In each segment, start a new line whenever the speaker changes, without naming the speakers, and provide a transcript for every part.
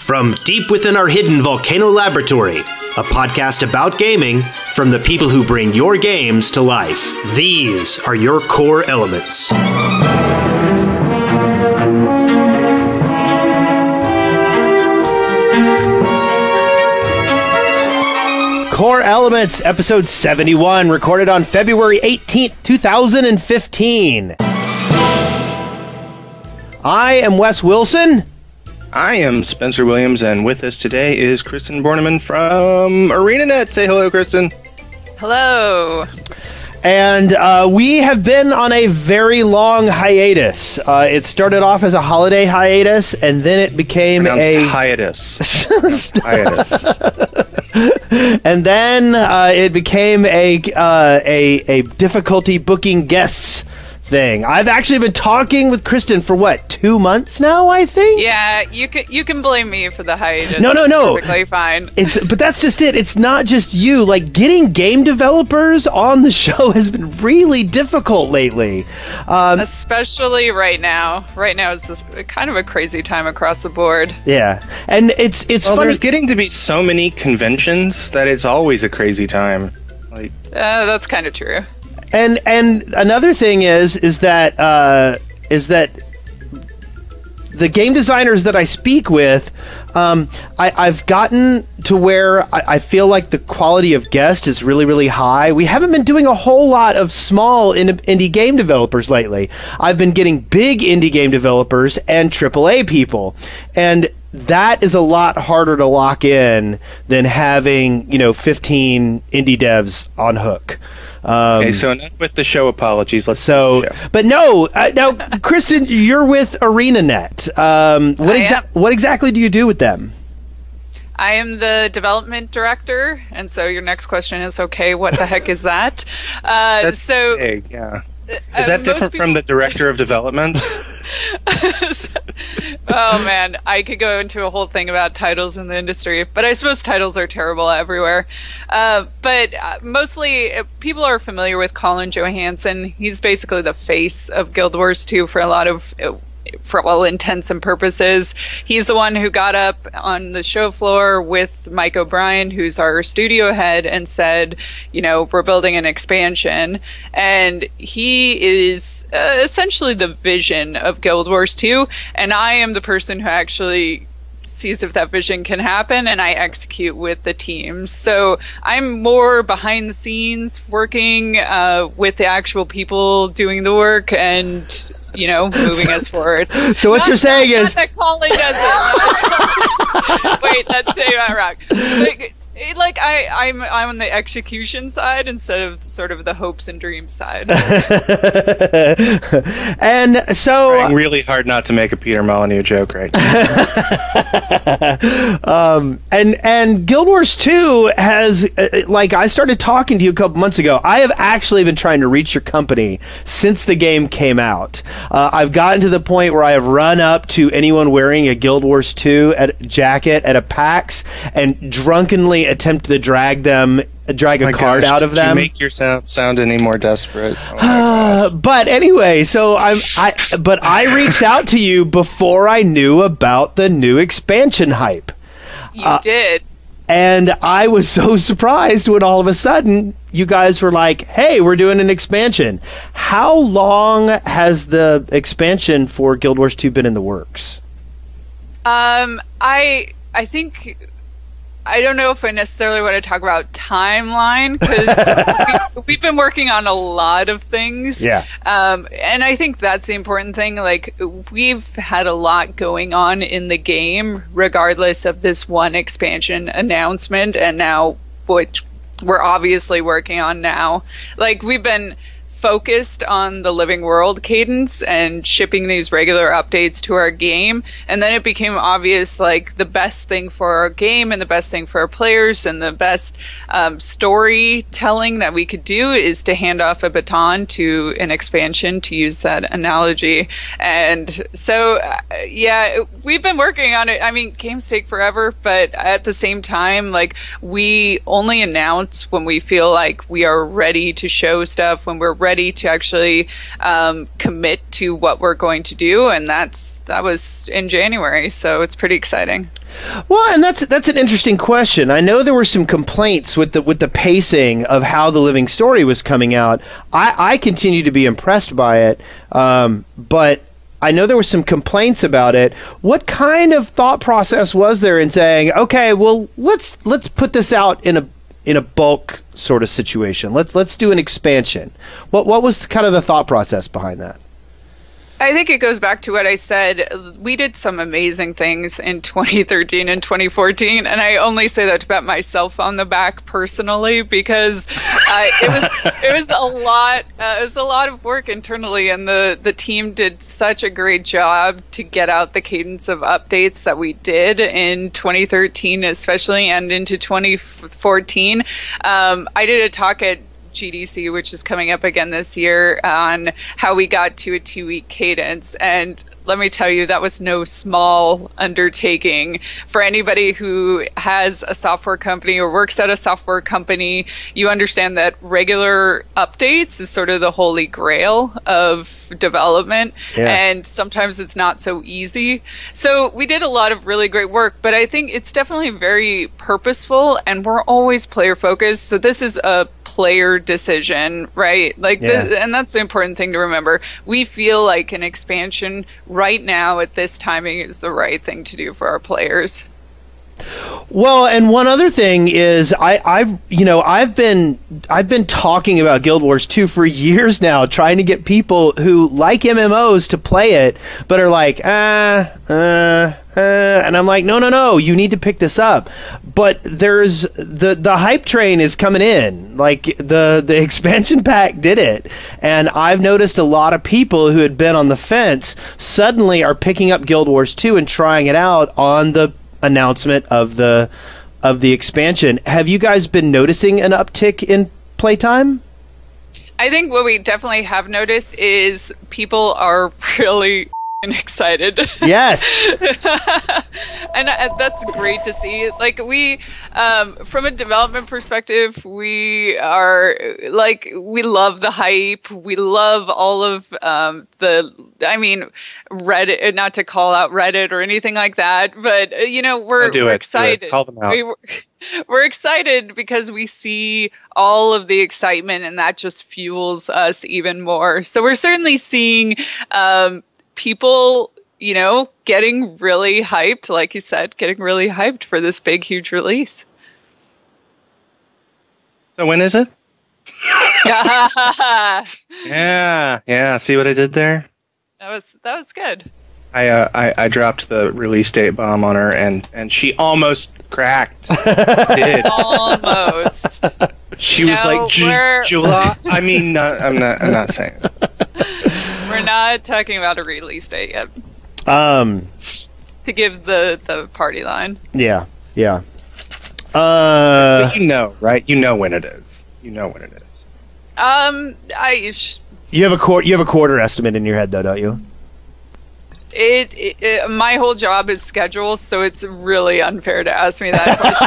From deep within our hidden volcano laboratory, a podcast about gaming from the people who bring your games to life. These are your core elements. Core Elements, episode 71, recorded on February 18th, 2015. I am Wes Wilson.
I am Spencer Williams, and with us today is Kristen Bornemann from ArenaNet. Say hello, Kristen.
Hello.
And we have been on a very long hiatus. It started off as a holiday hiatus, and then it became a
hiatus.
And then it became a difficulty booking guests thing. I've actually been talking with Kristen for what, 2 months now, I think?
Yeah, you can blame me for the hiatus.
No.
Perfectly fine.
But that's just it. It's not just you. Like, getting game developers on the show has been really difficult lately.
Especially right now. Right now is this kind of a crazy time across the board.
Yeah. And it's funny.
There's getting to be so many conventions that it's always a crazy time.
That's kind of true.
And another thing is that the game designers that I speak with, I've gotten to where I feel like the quality of guest is really, really high. We haven't been doing a whole lot of small indie game developers lately. I've been getting big indie game developers and AAA people, and that is a lot harder to lock in than having 15 indie devs on hook.
Okay, so enough with the show apologies.
But no, now, Kristen, you're with ArenaNet. What exactly do you do with them?
I am the development director, and so your next question is, okay, what the heck is that?
That's big, yeah. Is that different from the director of development?
Oh man, I could go into a whole thing about titles in the industry, but I suppose titles are terrible everywhere. But mostly people are familiar with Colin Johansson. He's basically the face of Guild Wars 2 for all intents and purposes. He's the one who got up on the show floor with Mike O'Brien, who's our studio head, and said, we're building an expansion. And he is essentially the vision of Guild Wars 2. And I am the person who actually sees if that vision can happen, and I execute with the teams. So I'm more behind the scenes working with the actual people doing the work and moving us forward.
So what you're saying is
that Colin doesn't. Wait, that's saying that wrong. I'm on the execution side instead of sort of the hopes and dreams side.
And so
trying really hard not to make a Peter Molyneux joke right now.
And Guild Wars 2 has I started talking to you a couple months ago. I have actually been trying to reach your company since the game came out. I've gotten to the point where I have run up to anyone wearing a Guild Wars 2 jacket at a PAX and drunkenly attempt to drag a card out of them.
You make yourself sound any more desperate.
But anyway, so I reached out to you before I knew about the new expansion hype.
You did.
And I was so surprised when all of a sudden you guys were like, hey, we're doing an expansion. How long has the expansion for Guild Wars 2 been in the works?
I think I don't know if I necessarily want to talk about timeline, because we've been working on a lot of things.
Yeah.
And I think that's the important thing. Like, we've had a lot going on in the game, regardless of this one expansion announcement, and now, which we're obviously working on now. Like, we've been focused on the living world cadence and shipping these regular updates to our game, and then it became obvious, like, the best thing for our game and the best thing for our players and the best storytelling that we could do is to hand off a baton to an expansion, to use that analogy. And so we've been working on it. I mean, games take forever, but at the same time, like, we only announce when we feel like we are ready to show stuff, when we're ready to actually commit to what we're going to do, and that was in January, so it's pretty exciting.
Well, and that's an interesting question. I know there were some complaints with the pacing of how the Living Story was coming out. I continue to be impressed by it, but I know there were some complaints about it. What kind of thought process was there in saying, okay, well, let's put this out in a bulk sort of situation. Let's do an expansion. What was kind of the thought process behind that?
I think it goes back to what I said. We did some amazing things in 2013 and 2014, and I only say that to pat myself on the back personally because it was a lot. It was a lot of work internally, and the team did such a great job to get out the cadence of updates that we did in 2013, especially, and into 2014. I did a talk at GDC, which is coming up again this year, on how we got to a 2-week cadence. And let me tell you, that was no small undertaking. For anybody who has a software company or works at a software company, you understand that regular updates is sort of the holy grail of development. Yeah. And sometimes it's not so easy. So we did a lot of really great work, but I think it's definitely very purposeful, and we're always player focused. So this is a player decision, right? Like, and that's the important thing to remember. We feel like an expansion right now at this timing is the right thing to do for our players.
Well, and one other thing is I've been talking about Guild Wars 2 for years now, trying to get people who like MMOs to play it, but are like, and I'm like, no, you need to pick this up. But there's the hype train is coming in. Like the expansion pack did it, and I've noticed a lot of people who had been on the fence suddenly are picking up Guild Wars 2 and trying it out on the announcement of the expansion. Have you guys been noticing an uptick in playtime?
I think what we definitely have noticed is people are really excited.
Yes.
And that's great to see. Like, we from a development perspective, we love the hype. We love all of Reddit, not to call out Reddit or anything like that, but we're excited.
Call them out.
We're excited because we see all of the excitement, and that just fuels us even more. So we're certainly seeing people, getting really hyped, like you said, getting really hyped for this big, huge release.
So when is it? Yeah. See what I did there?
That was good.
I dropped the release date bomb on her, and she almost cracked. Did.
Almost.
She was like, July. I mean, I'm not saying it.
We're not talking about a release date yet. To give the party line.
Yeah.
But right? You know when it is. You
have a quarter estimate in your head, though, don't you?
My whole job is schedule, so it's really unfair to ask me that question.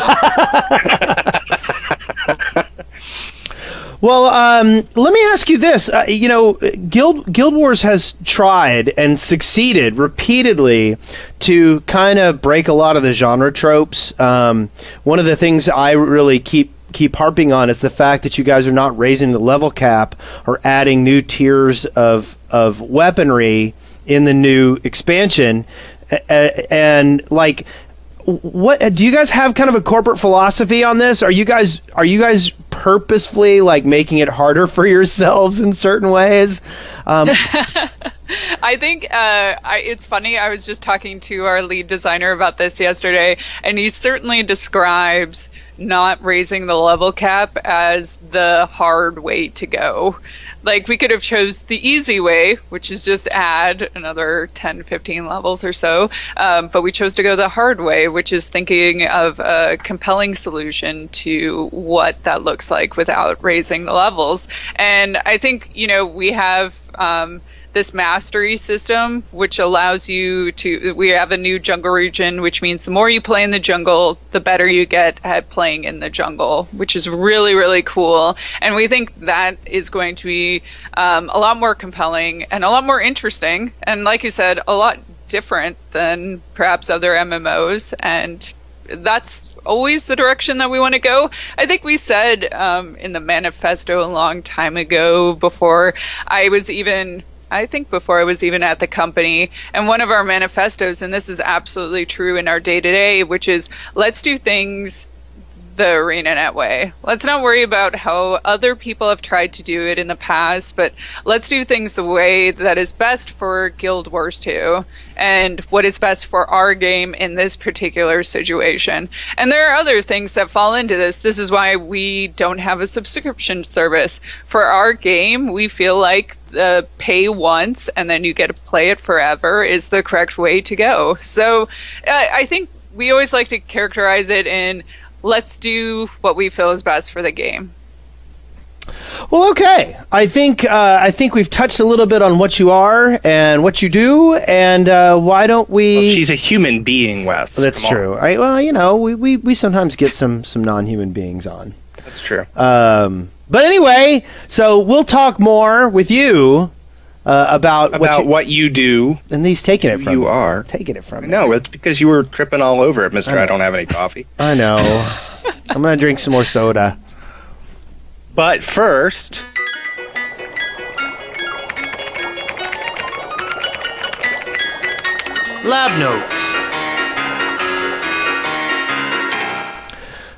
Well, let me ask you this. Guild Wars has tried and succeeded repeatedly to kind of break a lot of the genre tropes. One of the things I really keep harping on is the fact that you guys are not raising the level cap or adding new tiers of weaponry in the new expansion. And like, what do you guys have kind of a corporate philosophy on this? Are you guys purposefully like making it harder for yourselves in certain ways?
I think it's funny. I was just talking to our lead designer about this yesterday, and he certainly describes not raising the level cap as the hard way to go. Like, we could have chose the easy way, which is just add another 10, 15 levels or so. But we chose to go the hard way, which is thinking of a compelling solution to what that looks like without raising the levels. And I think, we have this mastery system, which allows you to, we have a new jungle region, which means the more you play in the jungle, the better you get at playing in the jungle, which is really, really cool. And we think that is going to be a lot more compelling and a lot more interesting. And like you said, a lot different than perhaps other MMOs, and that's always the direction that we want to go. I think we said in the manifesto a long time ago, before I was even at the company, and one of our manifestos, and this is absolutely true in our day-to-day, which is, let's do things the ArenaNet way. Let's not worry about how other people have tried to do it in the past, but let's do things the way that is best for Guild Wars 2 and what is best for our game in this particular situation. And there are other things that fall into this. This is why we don't have a subscription service. For our game, we feel like the pay once and then you get to play it forever is the correct way to go. So I think we always like to characterize it in, let's do what we feel is best for the game.
Well, okay. I think we've touched a little bit on what you are and what you do, and why don't we?
Well, she's a human being, Wes.
That's true. Well, you know, we sometimes get some non-human beings on.
That's true.
But anyway, so we'll talk more with you about
what you do.
And he's taking it from
you
me.
are
taking it from me.
No, it's because you were tripping all over it, Mister. I don't have any coffee.
I know. I'm gonna drink some more soda.
But first,
lab notes.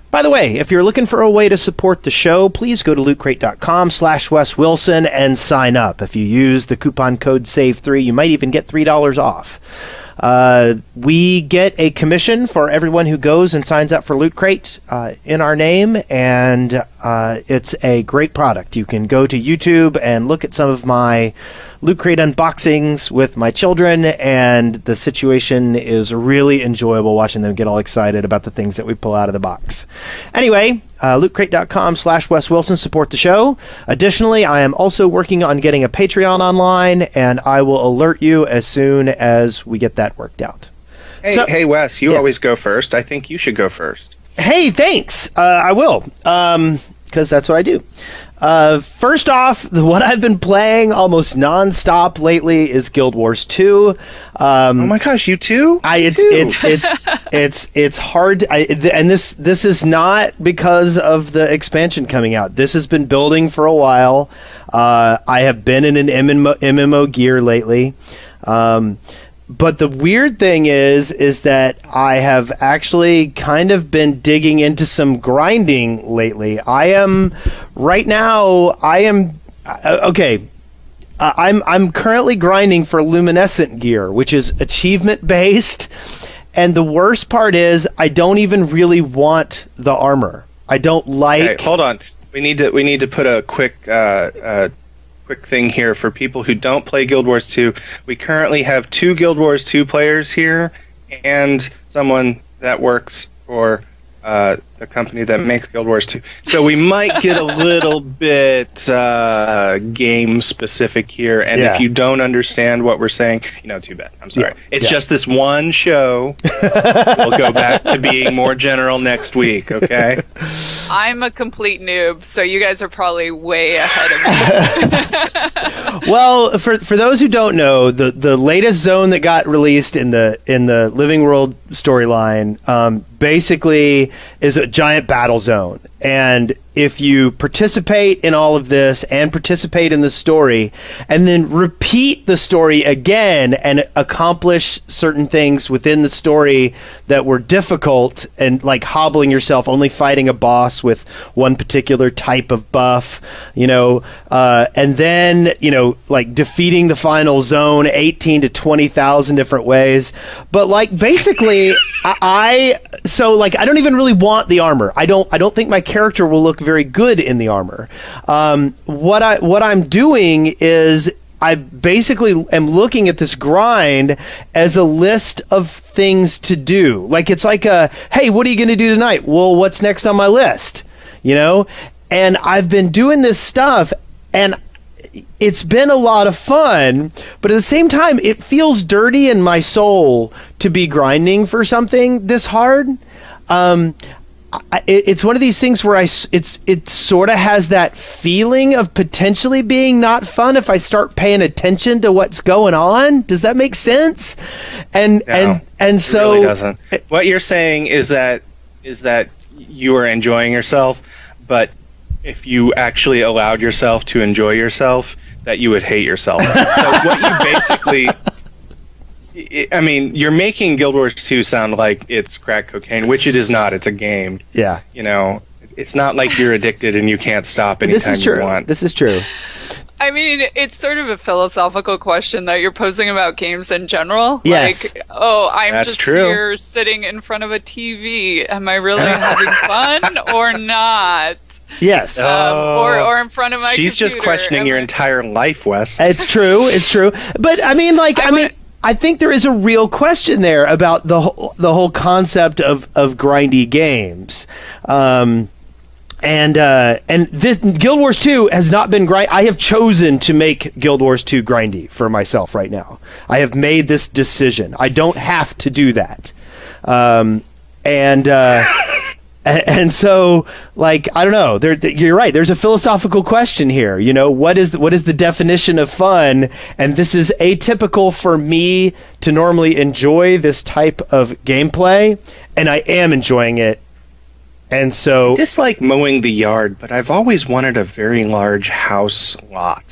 By the way, if you're looking for a way to support the show, please go to lootcrate.com/Wes Wilson and sign up. If you use the coupon code SAVE3, you might even get $3 off. We get a commission for everyone who goes and signs up for Loot Crate in our name, and it's a great product. You can go to YouTube and look at some of my Loot Crate unboxings with my children, and the situation is really enjoyable watching them get all excited about the things that we pull out of the box. Anyway, lootcrate.com/Wes Wilson, support the show. Additionally, I am also working on getting a Patreon online, and I will alert you as soon as we get that worked out.
Hey, Wes, you always go first. I think you should go first.
Hey, thanks. I will, because that's what I do. First off, what I've been playing almost nonstop lately is Guild Wars 2.
Oh my gosh, you too?
It's hard. And this is not because of the expansion coming out. This has been building for a while. I have been in an MMO gear lately. But the weird thing is that I have actually kind of been digging into some grinding lately. I'm currently grinding for luminescent gear, which is achievement based. And the worst part is I don't even really want the armor. I don't like.
Okay, hold on. We need to put a quick thing here for people who don't play Guild Wars 2. We currently have 2 Guild Wars 2 players here and someone that works for the company that makes Guild Wars 2. So we might get a little bit game specific here, and if you don't understand what we're saying, too bad. I'm sorry. It's just this one show. We'll go back to being more general next week, okay?
I'm a complete noob, so you guys are probably way ahead of me.
Well, for those who don't know, the latest zone that got released in the Living World storyline basically is a giant battle zone, and if you participate in all of this and participate in the story and then repeat the story again and accomplish certain things within the story that were difficult, and like hobbling yourself, only fighting a boss with one particular type of buff, and then like defeating the final zone 18 to 20,000 different ways. But like basically I don't even really want the armor. I don't think my character will look very good in the armor. What I'm doing is I basically am looking at this grind as a list of things to do. Like it's like hey, what are you going to do tonight? Well, what's next on my list? And I've been doing this stuff, and it's been a lot of fun, but at the same time, it feels dirty in my soul to be grinding for something this hard. it's one of these things where it sort of has that feeling of potentially being not fun if I start paying attention to what's going on. Does that make sense? And so
it really doesn't. What you're saying is that you are enjoying yourself, but if you actually allowed yourself to enjoy yourself, that you would hate yourself. So what you basically, I mean, you're making Guild Wars 2 sound like it's crack cocaine, which it is not. It's a game.
Yeah.
You know, it's not like you're addicted and you can't stop anytime you want.
This is true.
I mean, it's sort of a philosophical question that you're posing about games in general.
Yes.
Like, oh,
That's
just
true.
here sitting in front of a TV. Am I really having fun or not?
Yes.
Or in front of my
She's
computer.
just questioning your entire life, Wes.
It's true. It's true. But I mean, I think there is a real question there about the whole concept of grindy games. And this Guild Wars 2 has not been grind. I have chosen to make Guild Wars 2 grindy for myself right now. I have made this decision. I don't have to do that. And so, like, I don't know. You're right. There's a philosophical question here. You know, what is the definition of fun? And this is atypical for me to normally enjoy this type of gameplay, and I am enjoying it. And so,
I dislike mowing the yard, but I've always wanted a very large house lot.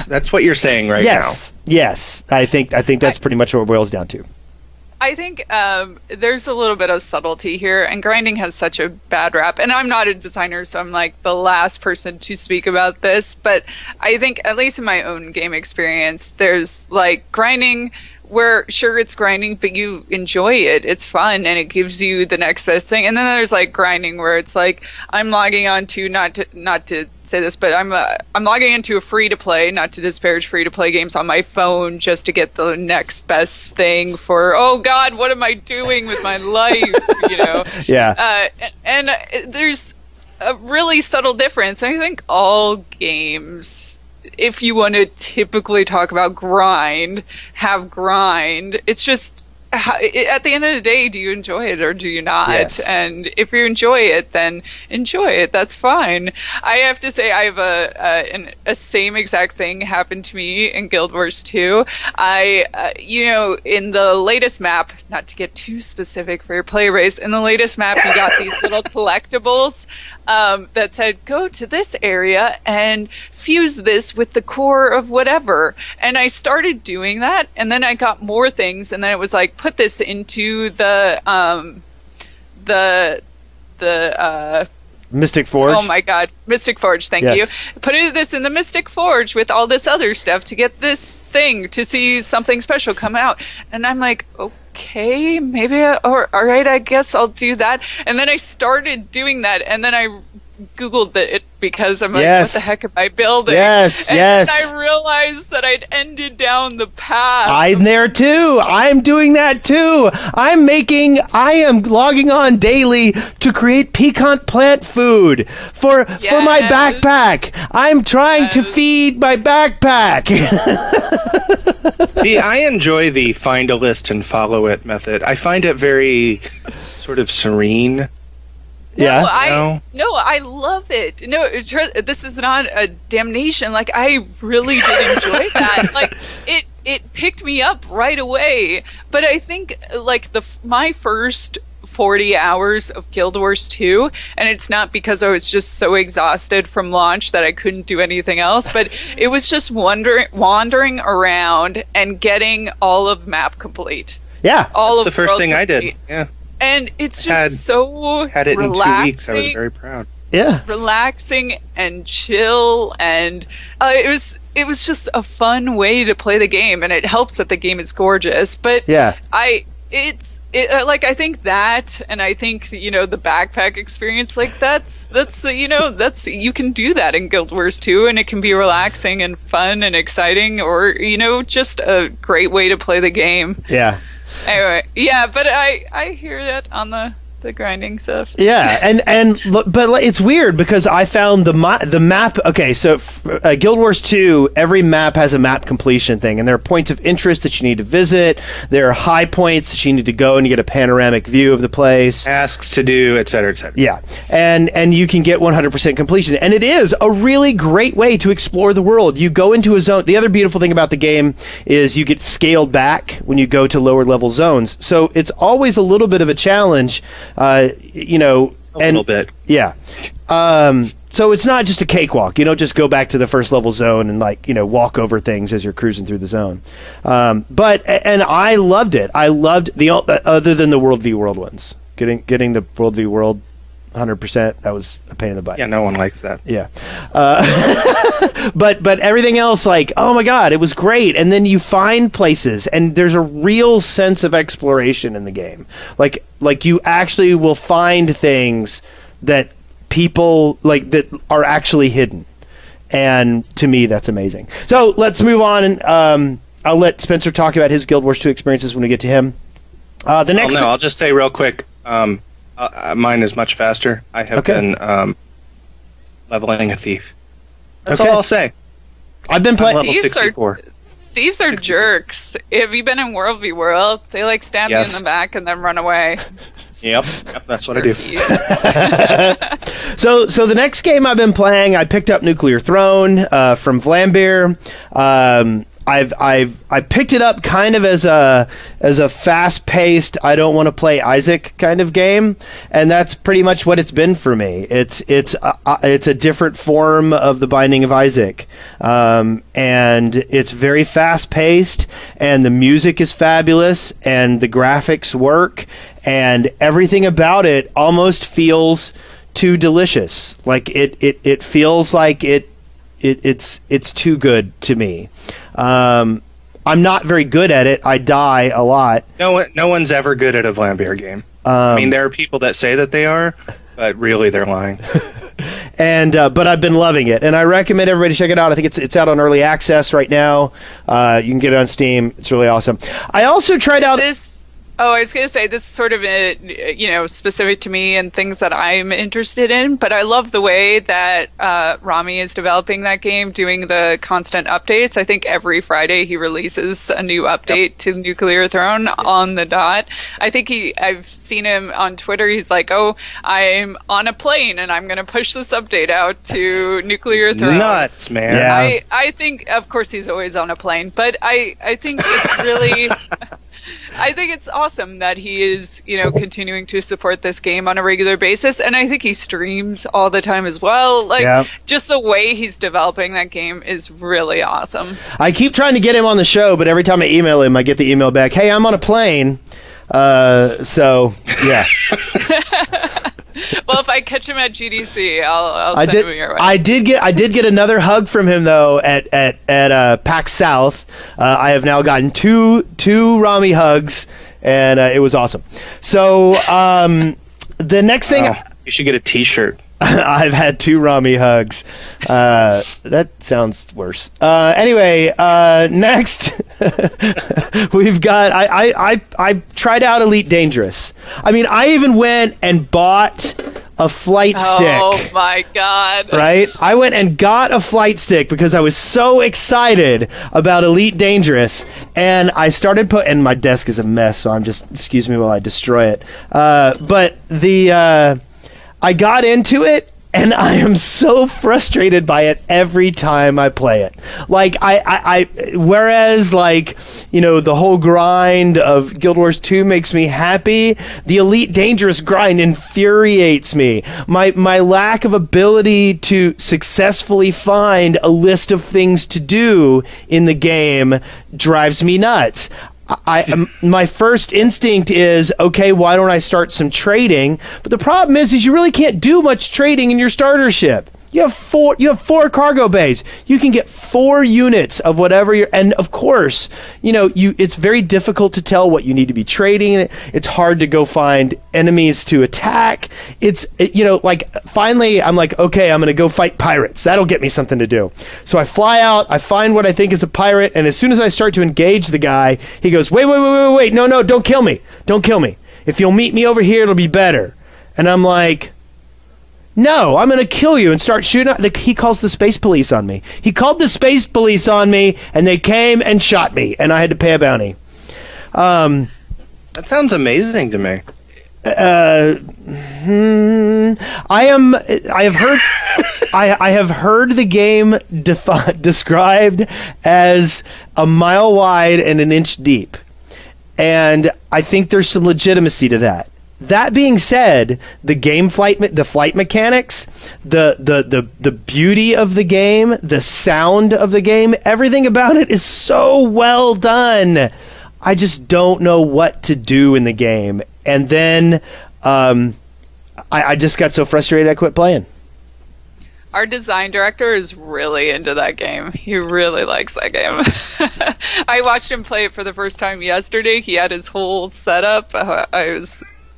That's what you're saying right now.
Yes. I think that's pretty much what it boils down to.
I think there's a little bit of subtlety here, and grinding has such a bad rap. And I'm not a designer, so I'm like the last person to speak about this. But I think, at least in my own game experience, there's like grinding where, sure, it's grinding, but you enjoy it. It's fun, and it gives you the next best thing. And then there's like grinding where it's like, I'm logging on to, not to say this, but I'm logging into a free-to-play, not to disparage free-to-play games, on my phone just to get the next best thing for, oh God, what am I doing with my life? You know?
Yeah.
And there's a really subtle difference. I think all games, if you want to typically talk about grind, have grind. It's just, at the end of the day, do you enjoy it or do you not?
Yes.
And if you enjoy it, then enjoy it. That's fine. I have to say, I have a same exact thing happened to me in Guild Wars 2. In the latest map, not to get too specific for your play race, in the latest map, you got these little collectibles that said, go to this area and fuse this with the core of whatever. And I started doing that, and then I got more things, and then it was like, put this into the
Mystic Forge.
Oh my God, Mystic Forge! Thank you. Put this in the Mystic Forge with all this other stuff to get this thing, to see something special come out. And I'm like, okay, maybe, all right, I guess I'll do that. And then I started doing that, and then I Googled it because I'm like, what the heck am I building? And then I realized that I'd ended down the path.
I'm there too. I'm doing that too. I am logging on daily to create piquant plant food for my backpack. I'm trying to feed my backpack.
See, I enjoy the find a list and follow it method. I find it very sort of serene.
Yeah.
No, I love it. No, this is not a damnation. Like, I really did enjoy that. Like, it picked me up right away. But I think, like, my first 40 hours of Guild Wars 2, and it's not because I was just so exhausted from launch that I couldn't do anything else, but it was just wandering around and getting all of map complete.
Yeah.
That's the first thing I did. Yeah.
And it's just so
had it
relaxing.
in 2 weeks. I was very proud.
Yeah,
relaxing and chill, and it was just a fun way to play the game, and it helps that the game is gorgeous. But I think that, and I think the backpack experience, like that's you can do that in Guild Wars 2, and it can be relaxing and fun and exciting, or just a great way to play the game.
Yeah.
Anyway, but I hear that on the the grinding stuff.
Yeah, but it's weird because I found the map. Okay, so Guild Wars 2, every map has a map completion thing, and there are points of interest that you need to visit. There are high points that you need to go and you get a panoramic view of the place.
Tasks to do, et cetera, et cetera.
Yeah, and you can get 100% completion, and it is a really great way to explore the world. You go into a zone. The other beautiful thing about the game is you get scaled back when you go to lower level zones, so it's always a little bit of a challenge. A little bit. Yeah. So it's not just a cakewalk. You don't just go back to the first level zone and walk over things as you're cruising through the zone. But I loved it. I loved other than the World v World ones. Getting the World v World 100%, that was a pain in the butt.
Yeah, no one likes that.
Yeah. But everything else, oh my God, it was great. And then you find places, and there's a real sense of exploration in the game. Like you actually will find things that people that are actually hidden. And to me, that's amazing. So let's move on, and I'll let Spencer talk about his Guild Wars 2 experiences when we get to him.
I'll just say real quick, mine is much faster. I have been leveling a thief. That's all I'll say.
I've been playing
level 64.
Thieves are jerks. Have you been in World v World? They stab you in the back and then run away.
Yep, that's what I do.
So the next game I've been playing, I picked up Nuclear Throne from Vlambeer. I picked it up kind of as a fast-paced, I don't want to play Isaac kind of game, and that's pretty much what it's been for me. It's a different form of the Binding of Isaac, and it's very fast-paced, and the music is fabulous, and the graphics work, and everything about it almost feels too delicious. It feels like it's too good to me. I'm not very good at it. I die a lot.
No one's ever good at a Vlambeer game. I mean, there are people that say that they are, but really they're lying.
But I've been loving it, and I recommend everybody check it out. I think it's out on early access right now. You can get it on Steam. It's really awesome. I also tried out
this. Oh, I was going to say, this is sort of, specific to me and things that I'm interested in, but I love the way that Rami is developing that game, doing the constant updates. I think every Friday he releases a new update to Nuclear Throne on the dot. I think I've seen him on Twitter. He's like, oh, I'm on a plane and I'm going to push this update out to Nuclear Throne.
Nuts, man.
Yeah.
I think, of course, he's always on a plane, but I think it's really... I think it's awesome that he is, continuing to support this game on a regular basis, and I think he streams all the time as well. Just the way he's developing that game is really awesome.
I keep trying to get him on the show, but every time I email him, I get the email back, hey, I'm on a plane. So, yeah.
Well, if I catch him at GDC, I'll send him your way.
I did get another hug from him though at PAX South. I have now gotten two Rami hugs, and it was awesome. So the next thing,
you should get a T-shirt.
I've had 2 Rami hugs. That sounds worse. Anyway, next we've got. I tried out Elite Dangerous. I mean, I even went and bought a flight stick.
Oh my God.
Right? I went and got a flight stick because I was so excited about Elite Dangerous, and I started and my desk is a mess, so excuse me while I destroy it. But I got into it, and I am so frustrated by it every time I play it. Whereas the whole grind of Guild Wars 2 makes me happy, the Elite Dangerous grind infuriates me. My lack of ability to successfully find a list of things to do in the game drives me nuts. My first instinct is, okay, why don't I start some trading? But the problem is you really can't do much trading in your starter ship. You have four cargo bays. You can get 4 units of whatever and of course, it's very difficult to tell what you need to be trading. It's hard to go find enemies to attack. Finally I'm like, okay, I'm going to go fight pirates. That'll get me something to do. So I fly out, I find what I think is a pirate, and as soon as I start to engage the guy, he goes, wait, no, don't kill me. Don't kill me. If you'll meet me over here, it'll be better. And I'm like, no, I'm going to kill you and start shooting. He calls the space police on me. He called the space police on me, and they came and shot me, and I had to pay a bounty.
That sounds amazing to me.
I have heard the game described as a mile wide and an inch deep, and I think there's some legitimacy to that. That being said, the flight mechanics, the beauty of the game, the sound of the game, everything about it is so well done. I just don't know what to do in the game. And then I just got so frustrated I quit playing.
Our design director is really into that game. He really likes that game. I watched him play it for the first time yesterday. He had his whole setup. It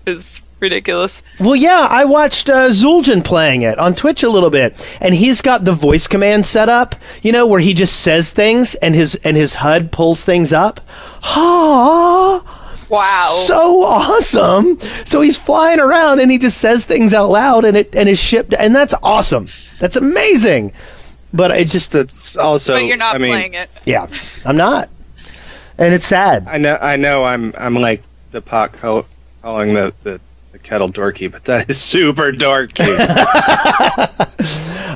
was ridiculous.
Well, yeah, I watched Zul'jin playing it on Twitch a little bit, and he's got the voice command set up, where he just says things and his HUD pulls things up.
Wow.
So awesome. So he's flying around and he just says things out loud and his ship, and that's awesome. That's amazing. But it's
also,
but you're not playing it.
Yeah, I'm not. And it's sad.
I know I'm like the pot calling the kettle dorky, but that is super dorky.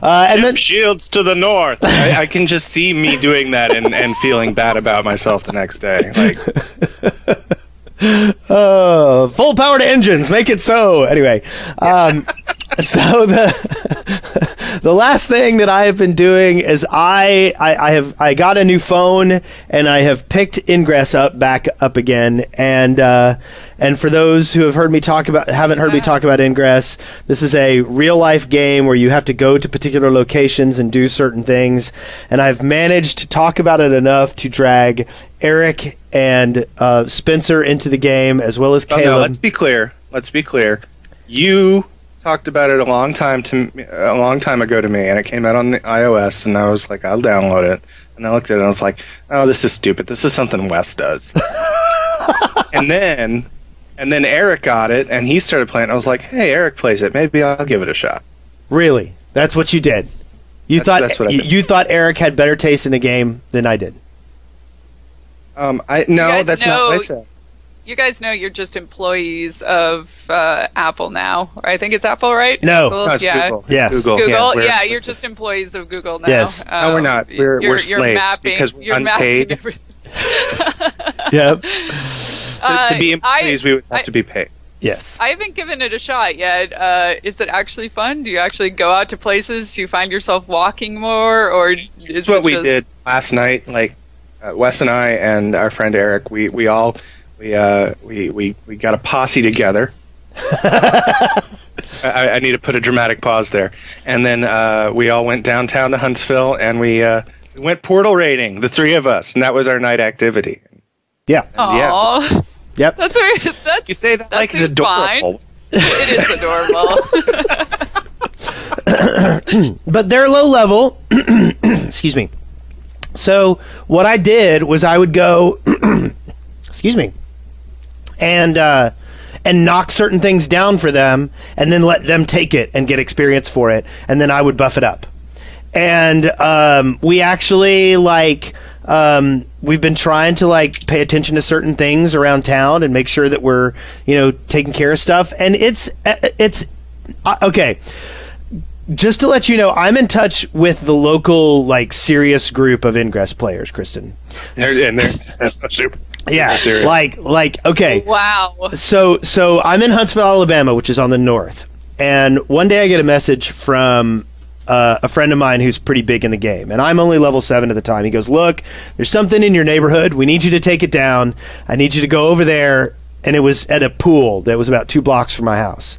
And then shields to the north. I can just see me doing that and feeling bad about myself the next day. Like,
full power to engines, make it so. Anyway, so the last thing that I have been doing is I got a new phone and I have picked Ingress back up again, and for those who haven't heard me talk about Ingress, this is a real life game where you have to go to particular locations and do certain things, and I've managed to talk about it enough to drag Eric and Spencer into the game, as well as Caleb.
No, let's be clear. You talked about it a long time ago to me, and it came out on the iOS, and I was like, I'll download it. And I looked at it and I was like, oh, this is stupid. This is something Wes does. and then Eric got it, and he started playing. I was like, hey, Eric plays it. Maybe I'll give it a shot.
Really? That's what you did? That's what I did. You thought Eric had better taste in the game than I did?
That's not what I said.
You guys know you're just employees of Apple now. I think it's Apple, right?
No.
Google?
No, it's
yeah.
Google.
Yes.
It's Google.
Google,
Yeah,
you're just employees of Google now.
Yes.
No, we're not. We're slaves because we're unpaid.
Yep.
To be employees, we would have to be paid.
Yes.
I haven't given it a shot yet. Is it actually fun? Do you actually go out to places? Do you find yourself walking more, or is
it's what we did last night? Like Wes and I and our friend Eric, we got a posse together. I need to put a dramatic pause there. And then we all went downtown to Huntsville, and we went portal raiding, the three of us, and that was our night activity.
Yeah.
Aww.
Yeah. Yep.
That's very.
You say that like it's adorable.
Fine. It is adorable.
But they're low level. Excuse me. So what I did was I would go, excuse me, and knock certain things down for them, and then let them take it and get experience for it, and then I would buff it up. And we actually we've been trying to pay attention to certain things around town and make sure that we're taking care of stuff. And it's okay. Just to let you know, I'm in touch with the local serious group of Ingress players, Kristen.
They're super.
Yeah, okay.
Wow.
So I'm in Huntsville, Alabama, which is on the north. And one day I get a message from a friend of mine who's pretty big in the game, and I'm only level 7 at the time. He goes, look, there's something in your neighborhood. We need you to take it down. I need you to go over there. And it was at a pool that was about 2 blocks from my house.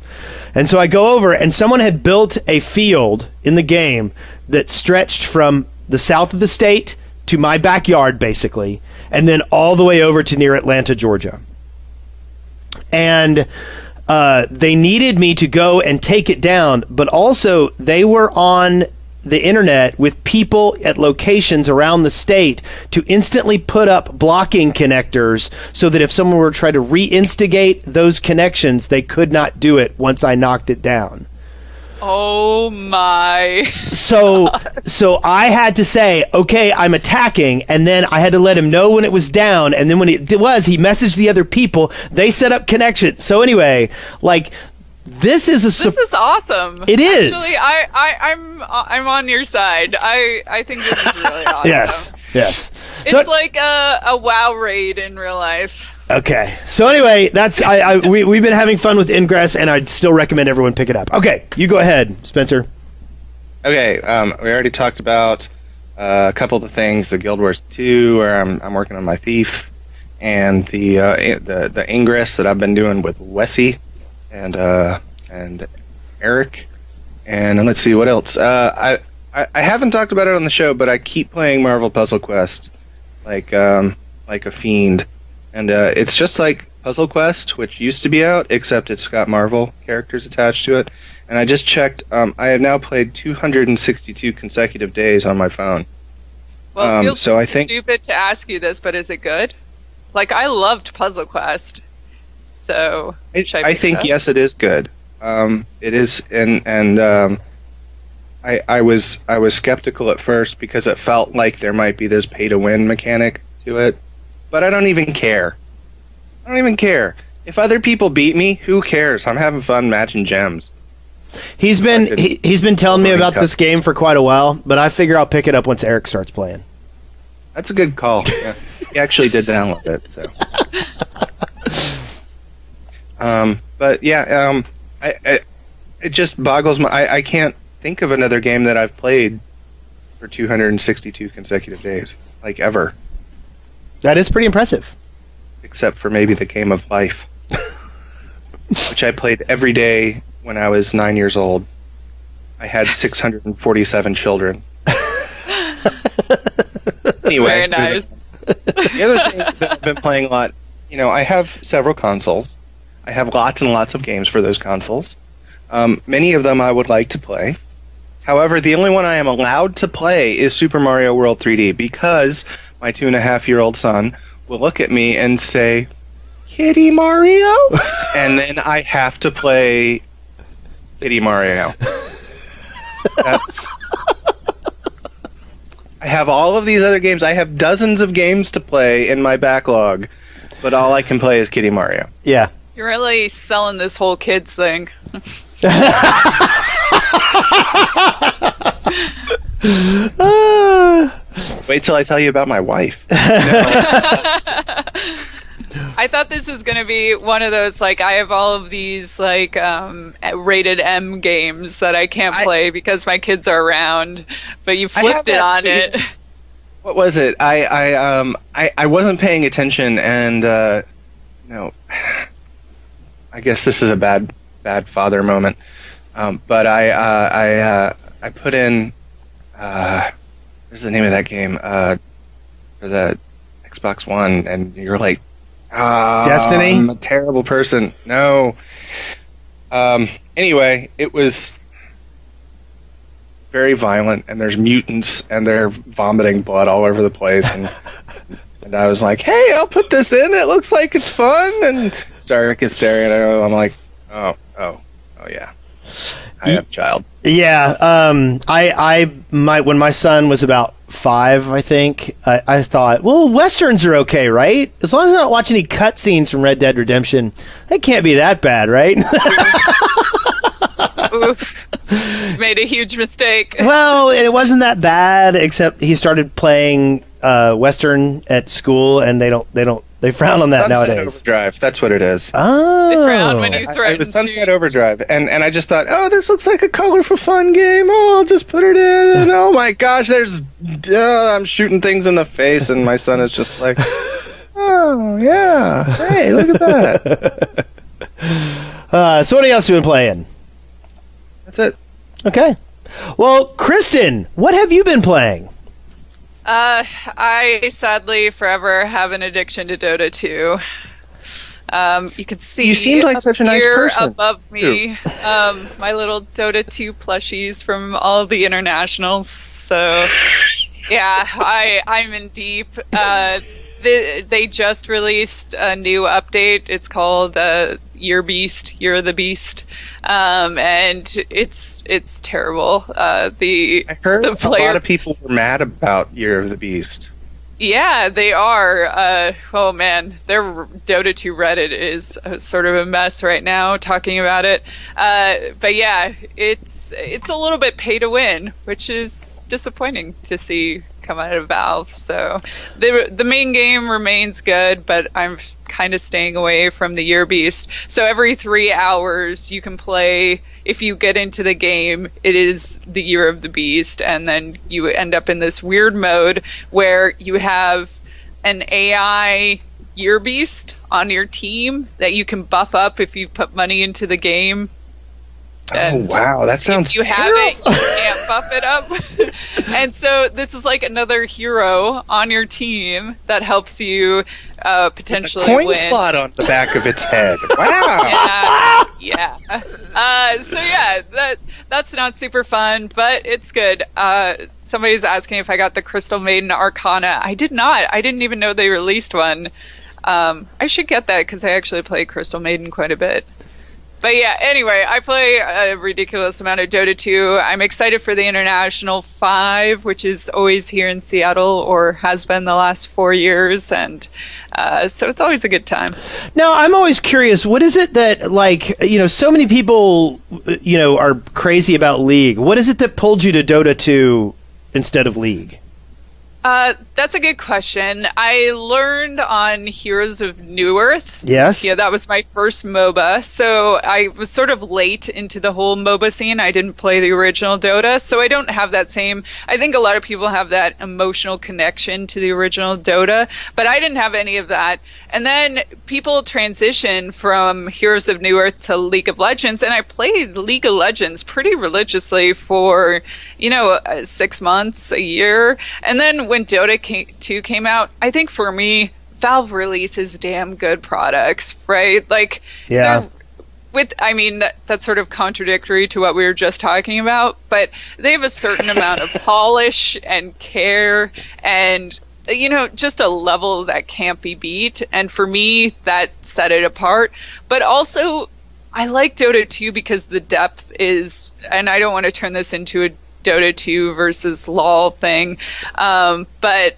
And so I go over, and someone had built a field in the game that stretched from the south of the state to my backyard, basically, and then all the way over to near Atlanta, Georgia. And they needed me to go and take it down, but also they were on the internet with people at locations around the state to instantly put up blocking connectors so that if someone were to try to reinstigate those connections, they could not do it once I knocked it down.
Oh my.
So I had to say, okay, I'm attacking, and then I had to let him know when it was down, and then when it was, he messaged the other people. They set up connection. So anyway, like, this is
awesome.
It is.
Actually, I'm on your side. I think this is really awesome.
Yes.
It's like a WoW raid in real life.
Okay. So anyway, that's we've been having fun with Ingress, and I'd still recommend everyone pick it up. Okay, you go ahead, Spencer.
Okay. We already talked about a couple of the things: the Guild Wars 2, where I'm working on my thief, and the Ingress that I've been doing with Wessie and Eric, and let's see what else. I haven't talked about it on the show, but I keep playing Marvel Puzzle Quest like a fiend. And it's just like Puzzle Quest, which used to be out, except it's got Marvel characters attached to it. And I just checked. I have now played 262 consecutive days on my phone.
Well, it feels stupid to ask you this, but is it good? Like, I loved Puzzle Quest. So,
I think, yes, it is good. It is, and I was skeptical at first because it felt like there might be this pay-to-win mechanic to it. But I don't even care. If other people beat me, who cares? I'm having fun matching gems.
He's been telling me about this game for quite a while, but I figure I'll pick it up once Eric starts playing.
That's a good call. Yeah. He actually did download it, so. But yeah, it just boggles my. I can't think of another game that I've played for 262 consecutive days, like ever.
That is pretty impressive.
Except for maybe the Game of Life, which I played every day when I was 9 years old. I had 647 children. Anyway,
very nice.
The other thing that I've been playing a lot, I have several consoles. I have lots and lots of games for those consoles. Many of them I would like to play. However, the only one I am allowed to play is Super Mario World 3D because my 2.5-year-old son will look at me and say, "Kitty Mario?" And then I have to play Kitty Mario. I have all of these other games. I have dozens of games to play in my backlog, but all I can play is Kitty Mario.
Yeah.
You're really selling this whole kids thing.
Wait till I tell you about my wife.
I thought this was going to be one of those, like, I have all of these, like, rated M games that I can't play because my kids are around, but you flipped it on it.
What was it? I wasn't paying attention, and, I guess this is a bad father moment. But I put in, what's the name of that game? For the Xbox One, and you're like,
Destiny?
I'm a terrible person. No. Anyway, it was very violent, and there's mutants, and they're vomiting blood all over the place, and I was like, hey, I'll put this in. It looks like it's fun, and Stark is staring at it. I'm like, oh yeah. I have a child.
Yeah, when my son was about 5, I think, I thought, well, westerns are okay, right? As long as I don't watch any cutscenes from Red Dead Redemption, that can't be that bad, right?
Oof. Made a huge mistake.
Well, it wasn't that bad, except he started playing Western at school, and they frown on that
Sunset
nowadays.
Overdrive, that's what it is.
Oh.
They frown when you threaten
It was Sunset Overdrive, and I just thought, oh, this looks like a colorful, fun game. Oh, I'll just put it in, and oh my gosh, I'm shooting things in the face, and my son is just like, oh, yeah, hey, look at that.
So what else have you been playing?
That's it.
Okay. Well, Kristen, what have you been playing?
I sadly forever have an addiction to Dota 2. You can see
you seemed like such a nice person
above me, my little Dota 2 plushies from all of the internationals. So yeah, I'm in deep. They just released a new update. It's called Year Beast, Year of the Beast, and it's terrible.
I heard a lot of people were mad about Year of the Beast.
Yeah, they are. Oh man, their Dota 2 Reddit is sort of a mess right now talking about it. But yeah, it's a little bit pay to win, which is disappointing to see come out of Valve. So the main game remains good, but I'm kind of staying away from the Year Beast. So every 3 hours you can play. If you get into the game, it is the Year of the Beast, and then you end up in this weird mode where you have an AI Year Beast on your team that you can buff up if you put money into the game. And
wow, that sounds
if you
terrible.
have it, you can't buff it up. And so this is like another hero on your team that helps you potentially
coin
win.
slot on the back of its head. Wow.
Yeah. So yeah, that's not super fun, but it's good. Somebody's asking if I got the Crystal Maiden Arcana. I did not. I didn't even know they released one. I should get that because I actually play Crystal Maiden quite a bit. But yeah, anyway, I play a ridiculous amount of Dota 2. I'm excited for the International 5, which is always here in Seattle, or has been the last 4 years, and so it's always a good time.
Now, I'm always curious, what is it that, like, so many people, are crazy about League. What is it that pulled you to Dota 2 instead of League?
That's a good question. I learned on Heroes of New Earth.
Yes.
Yeah, that was my first MOBA. So I was sort of late into the whole MOBA scene. I didn't play the original Dota, so I don't have that same... I think a lot of people have that emotional connection to the original Dota, but I didn't have any of that. And then people transition from Heroes of New Earth to League of Legends, and I played League of Legends pretty religiously for, 6 months, a year. And then when Dota 2 came out, I think for me, Valve releases damn good products, right? Like,
yeah.
That's sort of contradictory to what we were just talking about, but they have a certain amount of polish and care and, just a level that can't be beat. And for me, that set it apart. But also, I like Dota 2 because the depth is, and I don't want to turn this into a Dota 2 versus LoL thing, but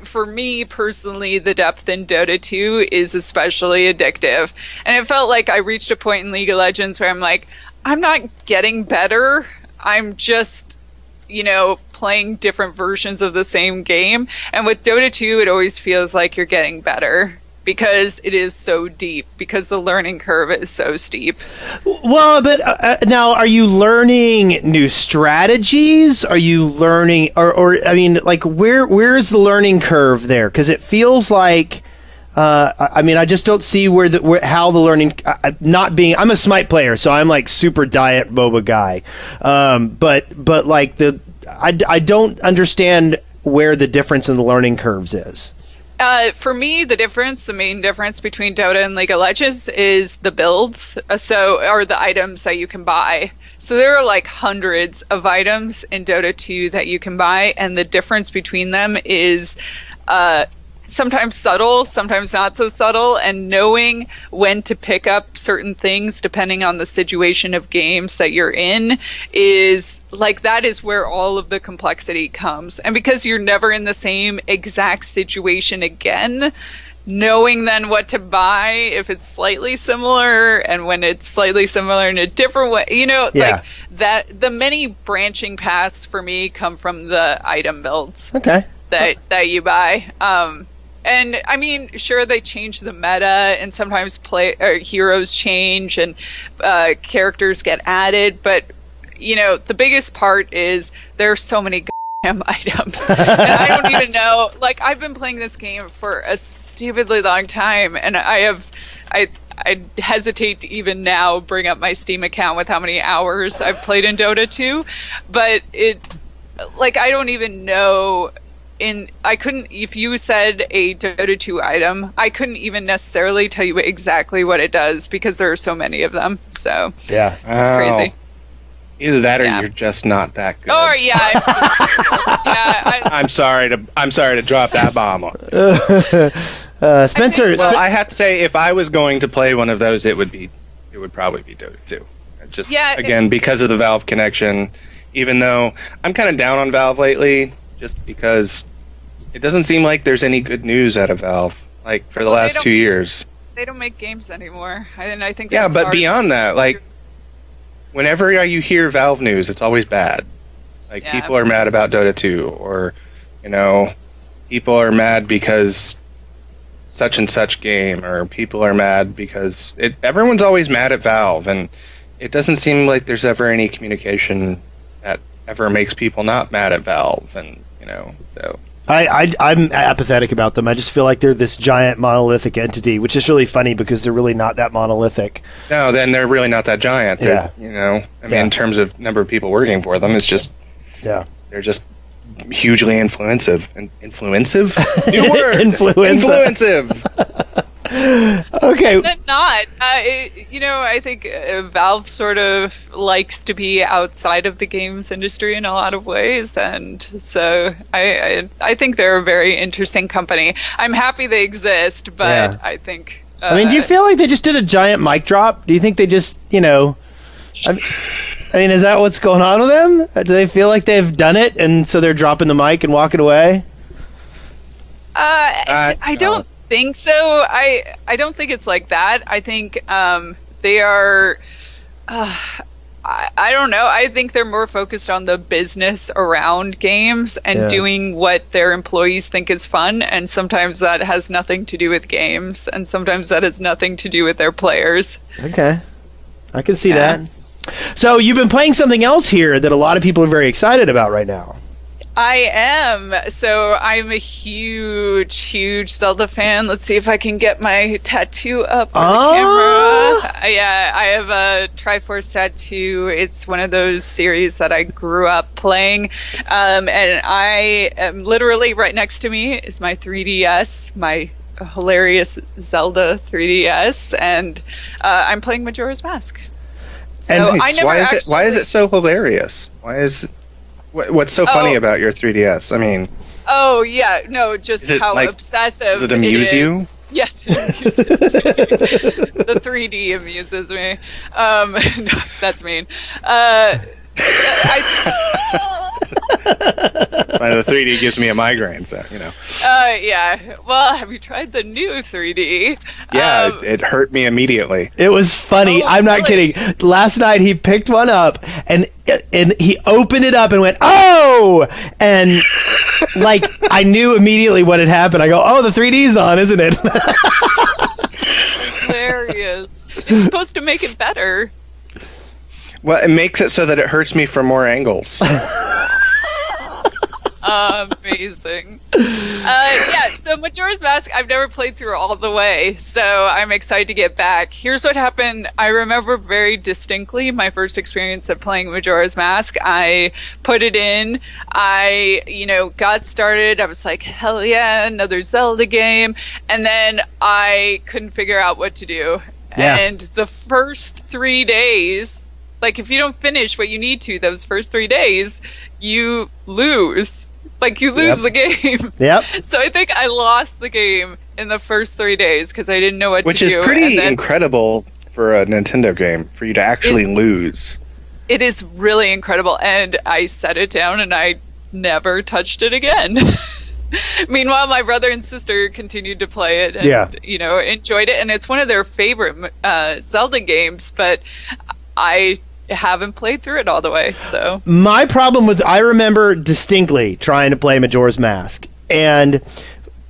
for me personally, the depth in Dota 2 is especially addictive. And it felt like I reached a point in League of Legends where I'm like, I'm not getting better, I'm just, playing different versions of the same game. And with Dota 2, it always feels like you're getting better, because it is so deep, because the learning curve is so steep.
Well, but now, are you learning new strategies? Are you learning, where is the learning curve there? Because it feels like, I just don't see how the learning, not being, I'm a Smite player, so I'm like super diet MOBA guy. But like I don't understand where the difference in the learning curves is.
For me, the main difference between Dota and League of Legends is the builds, or the items that you can buy. So there are like hundreds of items in Dota 2 that you can buy, and the difference between them is sometimes subtle, sometimes not so subtle, and knowing when to pick up certain things depending on the situation of games that you're in is like, that is where all of the complexity comes. And because you're never in the same exact situation again, knowing then what to buy if it's slightly similar and when it's slightly similar in a different way, like that, the many branching paths for me come from the item builds.
Okay.
That you buy. And I mean, sure, they change the meta, and sometimes heroes change and characters get added, but the biggest part is there are so many goddamn items, and I don't even know. Like, I've been playing this game for a stupidly long time, and I hesitate to even now bring up my Steam account with how many hours I've played in Dota 2, but I don't even know I couldn't, if you said a Dota 2 item, I couldn't even necessarily tell you exactly what it does because there are so many of them. So
yeah,
it's crazy.
Either that or you're just not that good.
Or yeah,
I'm sorry to drop that bomb on you.
Spencer.
Well, I have to say, if I was going to play one of those, it would probably be Dota 2. Just again because of the Valve connection. Even though I'm kind of down on Valve lately, just because it doesn't seem like there's any good news out of Valve, like for the last 2 years.
They don't make games anymore, and I think.
Yeah, but beyond that, like, whenever you hear Valve news, it's always bad. Like people are mad about Dota 2, or people are mad because such and such game, or people are mad because everyone's always mad at Valve, and it doesn't seem like there's ever any communication that ever makes people not mad at Valve, and so.
I'm apathetic about them. I just feel like they're this giant monolithic entity, which is really funny because they're really not that monolithic.
No, then they're really not that giant. They're, in terms of number of people working for them, it's just they're just hugely influensive. Influensive? New word. Influensive.
Okay.
Not. I think Valve sort of likes to be outside of the games industry in a lot of ways, and so I think they're a very interesting company. I'm happy they exist, but I think.
I mean, do you feel like they just did a giant mic drop? Do you think they just, I mean, is that what's going on with them? Do they feel like they've done it, and so they're dropping the mic and walking away?
I don't think so. I don't think it's like that. I think they are. I don't know. I think they're more focused on the business around games and doing what their employees think is fun. And sometimes that has nothing to do with games, and sometimes that has nothing to do with their players.
Okay, I can see that. So you've been playing something else here that a lot of people are very excited about right now.
I am. So I'm a huge Zelda fan. Let's see if I can get my tattoo up on the camera. Yeah, I have a Triforce tattoo. It's one of those series that I grew up playing. And I am literally right next to me is my 3DS, my hilarious Zelda 3DS, and I'm playing Majora's Mask. So
and
I never
why is it so hilarious? What's so funny about your 3DS? I mean...
Oh, yeah. No, just how obsessive
does it amuse you?
Yes, it amuses me. The 3D amuses me. No, that's mean.
The 3D gives me a migraine, so,
Yeah. Well, have you tried the new 3D?
Yeah, it hurt me immediately.
It was funny. I'm not kidding. Last night he picked one up and he opened it up and went, "Oh!" And I knew immediately what had happened. I go, "Oh, the 3D's on, isn't it?"
Hilarious. It's supposed to make it better.
Well, it makes it so that it hurts me from more angles.
Amazing. So Majora's Mask, I've never played through all the way, so I'm excited to get back. Here's what happened. I remember very distinctly my first experience of playing Majora's Mask. I put it in, I got started, I was like, hell yeah, another Zelda game, and then I couldn't figure out what to do. Yeah. And the first 3 days, if you don't finish what you need to those first 3 days, you lose. You lose the game. Yep. So I think I lost the game in the first 3 days because I didn't know what to do.
Which is pretty incredible for a Nintendo game, for you to actually lose.
It is really incredible. And I set it down and I never touched it again. Meanwhile, my brother and sister continued to play it and, enjoyed it. And it's one of their favorite Zelda games, but I haven't played through it all the way. So
my problem I remember distinctly trying to play Majora's Mask, and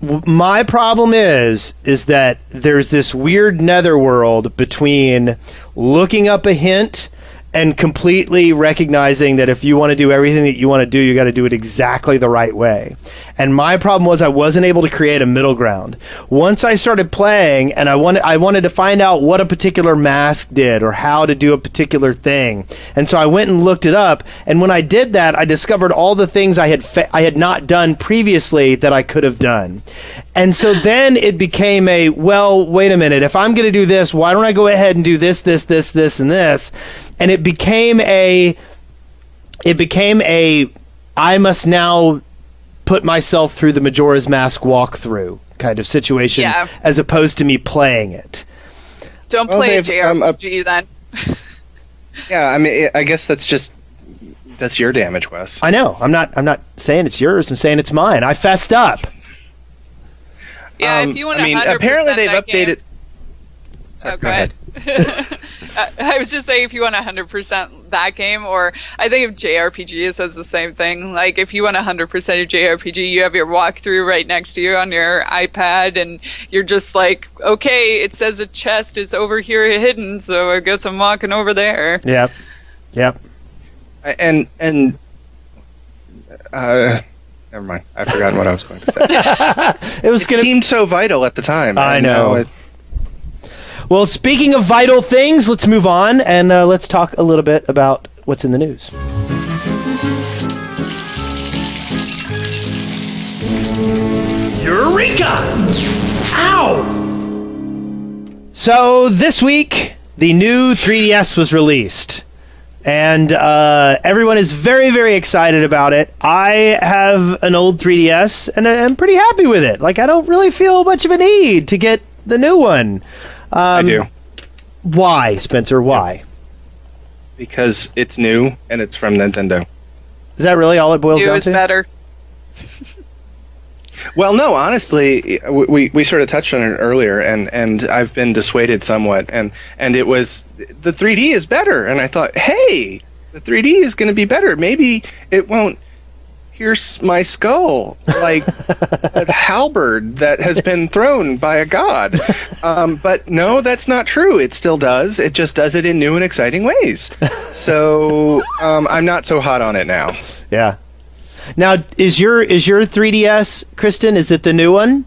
my problem is that there's this weird netherworld between looking up a hint and completely recognizing that if you want to do everything that you want to do, you got to do it exactly the right way. And my problem was I wasn't able to create a middle ground. Once I started playing and I wanted to find out what a particular mask did or how to do a particular thing. And so I went and looked it up, and when I did that, I discovered all the things I had not done previously that I could have done. And so then it became well, wait a minute, if I'm going to do this, why don't I go ahead and do this, and this? And it became a I must now put myself through the Majora's Mask walkthrough kind of situation, as opposed to me playing it.
Don't play a JRPG then.
Yeah, I mean, I guess that's your damage, Wes.
I know. I'm not saying it's yours. I'm saying it's mine. I fessed up.
Yeah, if you want to.
I mean, apparently they've updated.
Sorry, go ahead. I was just saying, if you want 100% that game, or I think if JRPG says the same thing. Like, if you want 100% of JRPG, you have your walkthrough right next to you on your iPad, and you're just like, okay, it says a chest is over here hidden, so I guess I'm walking over there.
Yep.
And never mind. I've forgotten what I was going to say.
It
seemed so vital at the time.
I know. Well, speaking of vital things, let's move on and let's talk a little bit about what's in the news. Eureka! Ow! So this week, the new 3DS was released. And everyone is very, very excited about it. I have an old 3DS, and I'm pretty happy with it. Like, I don't really feel much of a need to get the new one.
I do.
Why, Spencer? Why?
Because it's new, and it's from Nintendo.
Is that really all it boils down to?
New is better.
Well, no, honestly, we sort of touched on it earlier, and I've been dissuaded somewhat, and it was, the 3D is better, and I thought, hey, the 3D is going to be better. Maybe it won't pierce my skull like a halberd that has been thrown by a god. But no, that's not true. It still does. It just does it in new and exciting ways. So I'm not so hot on it now.
Yeah. Now, is your 3DS, Kristen, is it the new one?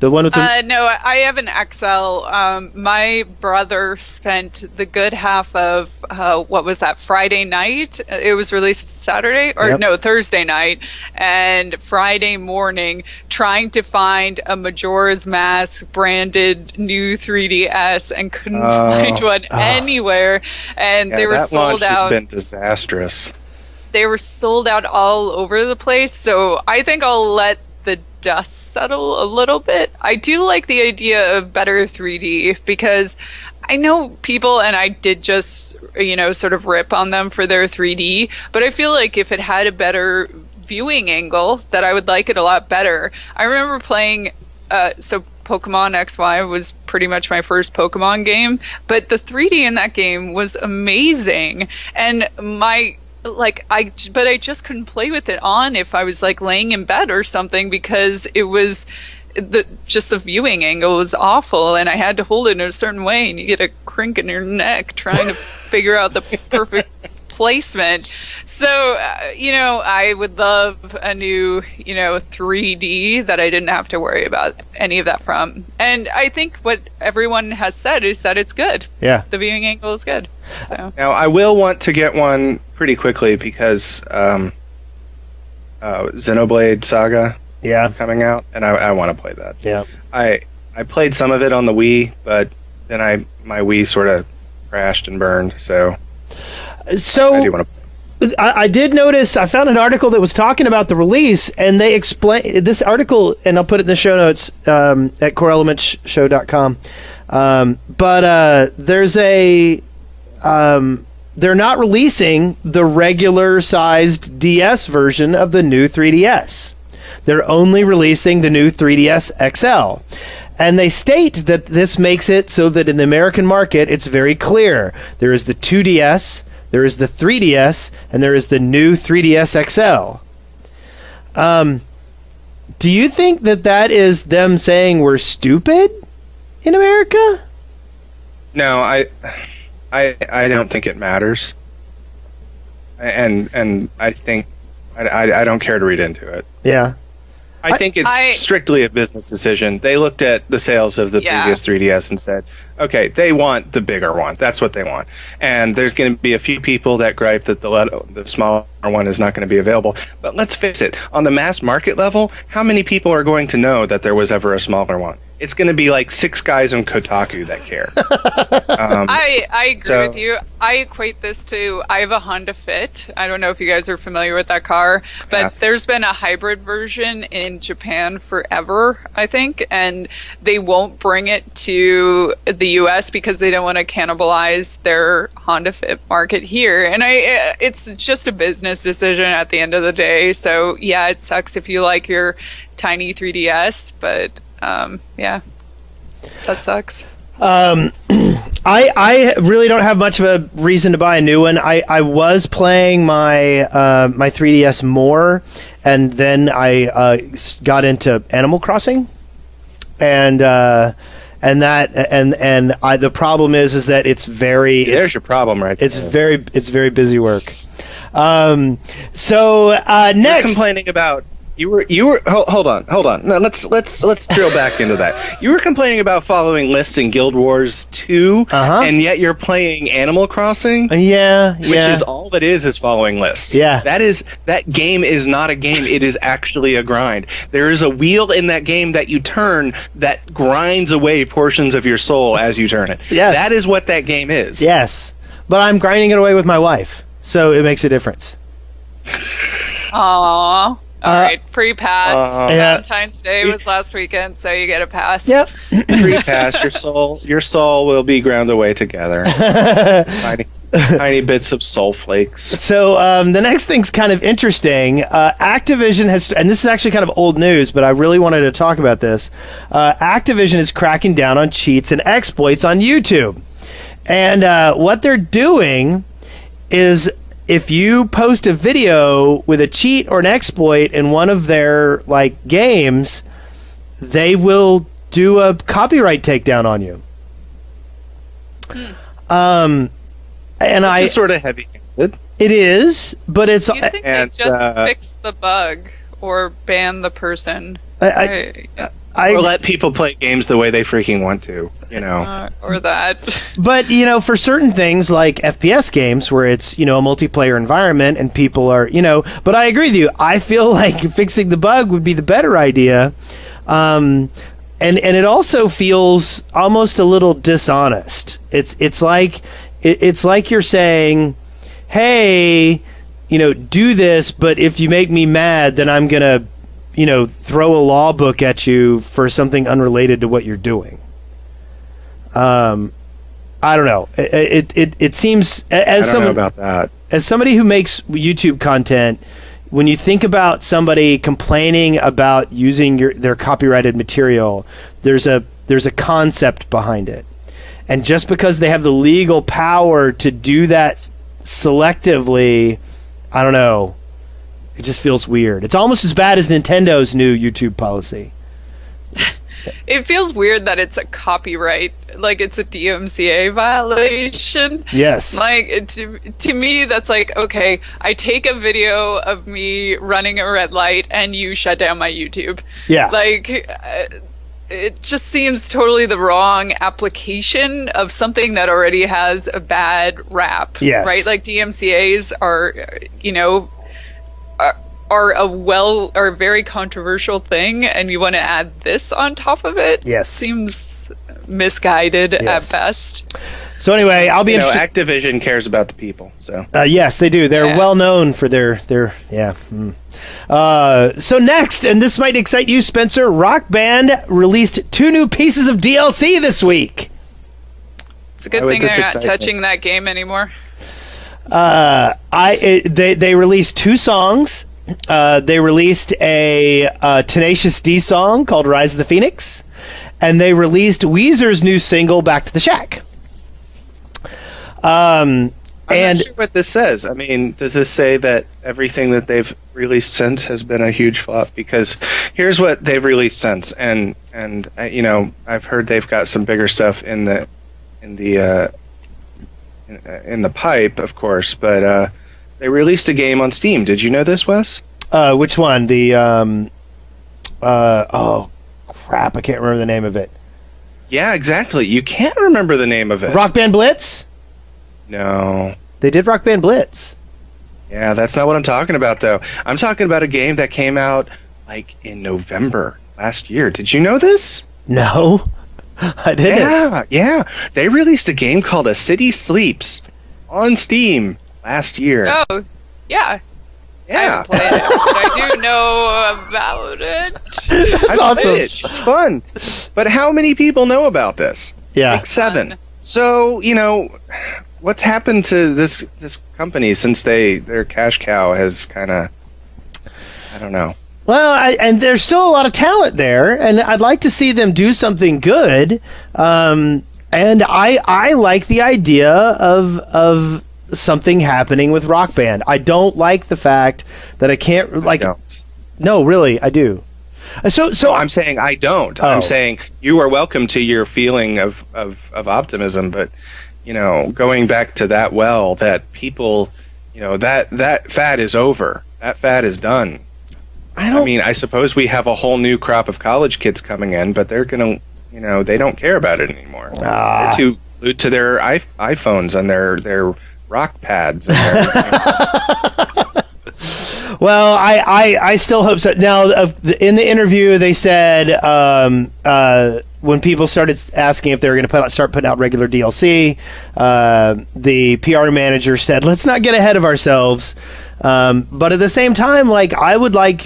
The one with the...
No, I have an XL. My brother spent the good half of, what was that, Friday night? It was released Saturday? Or no, Thursday night. And Friday morning, trying to find a Majora's Mask branded new 3DS and couldn't find one anywhere. And they were sold
that launch
out.
Has been disastrous.
They were sold out all over the place. So I think I'll let the dust settle a little bit. I do like the idea of better 3D because I know people, and I did just, sort of rip on them for their 3D, but I feel like if it had a better viewing angle, that I would like it a lot better. I remember playing, so Pokemon XY was pretty much my first Pokemon game, but the 3D in that game was amazing, and I just couldn't play with it on if I was like laying in bed or something because it was the viewing angle was awful and I had to hold it in a certain way and you get a crink in your neck trying to figure out the perfect placement. So, I would love a new, 3D that I didn't have to worry about any of that from. And I think what everyone has said is that it's good.
Yeah.
The viewing angle is good. So.
Now, I will want to get one pretty quickly because Xenoblade Saga is coming out, and I want to play that.
Yeah.
I played some of it on the Wii, but then my Wii sort of crashed and burned, so I do want to.
I did notice, I found an article that was talking about the release, and they explain this article, and I'll put it in the show notes at coreelementshow.com. But there's they're not releasing the regular-sized DS version of the new 3DS. They're only releasing the new 3DS XL. And they state that this makes it so that in the American market, it's very clear. There is the 2DS, there is the 3DS, and there is the new 3DS XL. Do you think that is them saying we're stupid in America?
No, I don't think it matters. and I think I don't care to read into it.
Yeah.
I think it's strictly a business decision. They looked at the sales of the previous 3DS and said, okay, they want the bigger one. That's what they want. And there's going to be a few people that gripe that the smaller one is not going to be available. But let's face it, on the mass market level, how many people are going to know that there was ever a smaller one? It's going to be like 6 guys on Kotaku that care.
I agree with you. I equate this to, I have a Honda Fit. I don't know if you guys are familiar with that car, but there's been a hybrid version in Japan forever, I think, and they won't bring it to the US because they don't want to cannibalize their Honda Fit market here. And it's just a business decision at the end of the day. So yeah, it sucks if you like your tiny 3DS, but yeah, that sucks.
I really don't have much of a reason to buy a new one. I was playing my my 3DS more, and then I got into Animal Crossing, and the problem is that it's very
there's your problem right there.
It's very busy work. So next,
you're complaining about. You were hold on. No, let's drill back into that. You were complaining about following lists in Guild Wars 2, and yet you're playing Animal Crossing. Which is all it is following lists.
Yeah,
that game is not a game. It is actually a grind. There is a wheel in that game that you turn that grinds away portions of your soul as you turn it.
Yes,
that is what that game is.
Yes, but I'm grinding it away with my wife, so it makes a difference.
Aww. All right, free pass. Valentine's Day was last weekend, so you get a pass.
Yep.
Free pass. Your soul will be ground away together. Tiny bits of soul flakes.
So the next thing's kind of interesting. Activision has, and this is actually kind of old news, but I really wanted to talk about this. Activision is cracking down on cheats and exploits on YouTube, and what they're doing is, if you post a video with a cheat or an exploit in one of their games, they will do a copyright takedown on you. And
it's sort of heavy-handed.
It is, but it's.
You think they just fix the bug or ban the person?
Or let people play games the way they freaking want to,
or that.
But, for certain things like FPS games where it's, a multiplayer environment and people are, but I agree with you. I feel like fixing the bug would be the better idea. And it also feels almost a little dishonest. It's like you're saying, hey, do this, but if you make me mad, then I'm going to throw a law book at you for something unrelated to what you're doing. I don't know. It seems as
I don't know about that.
As somebody who makes YouTube content, when you think about somebody complaining about using their copyrighted material, there's a concept behind it. And just because they have the legal power to do that selectively, I don't know. It just feels weird. It's almost as bad as Nintendo's new YouTube policy.
It feels weird that it's a copyright, it's a DMCA violation.
Yes.
To me, that's okay, I take a video of me running a red light and you shut down my YouTube.
Yeah.
It just seems totally the wrong application of something that already has a bad rap.
Yes.
Right? DMCAs are, are a very controversial thing, and you want to add this on top of it?
Yes.
Seems misguided at best.
So anyway, I'll be interested.
Activision cares about the people, so.
Yes, they do. They're well known for their so next, and this might excite you, Spencer, Rock Band released 2 new pieces of DLC this week.
It's a good thing they're not touching that game anymore.
They released 2 songs. They released a Tenacious D song called Rise of the Phoenix, and they released Weezer's new single Back to the Shack. I'm
not sure what this says. I mean, does this say that everything that they've released since has been a huge flop? Because here's what they've released since, and I've heard they've got some bigger stuff in the pipe, of course, but they released a game on Steam. Did you know this, Wes?
Which one? The oh crap! I can't remember the name of it.
Yeah, exactly. You can't remember the name of it.
Rock Band Blitz?
No.
They did Rock Band Blitz.
Yeah, that's not what I'm talking about, though. I'm talking about a game that came out like in November last year. Did you know this?
No, I didn't.
Yeah. They released a game called A City Sleeps on Steam last year.
Oh, yeah. I
Yeah.
haven't played it, but I do know about it.
That's
I
awesome.
played it. It's fun. But how many people know about this?
Yeah.
Like 7.
Fun.
So, what's happened to this company since their cash cow has kind of, I don't know.
Well, and there's still a lot of talent there, and I'd like to see them do something good. And I like the idea of something happening with Rock Band. I don't like the fact that I can't like.
I don't.
No, really, I do. So
I'm saying I don't.
Oh.
I'm saying you are welcome to your feeling of optimism, but going back to that that people, that fad is over. That fad is done. I mean, I suppose we have a whole new crop of college kids coming in, but they're gonna, they don't care about it anymore. They're too glued to their iPhones and their rock pads. And their,
Well, I still hope so. Now, in the interview, they said when people started asking if they were going to start putting out regular DLC, the PR manager said, "Let's not get ahead of ourselves." But at the same time, like I would like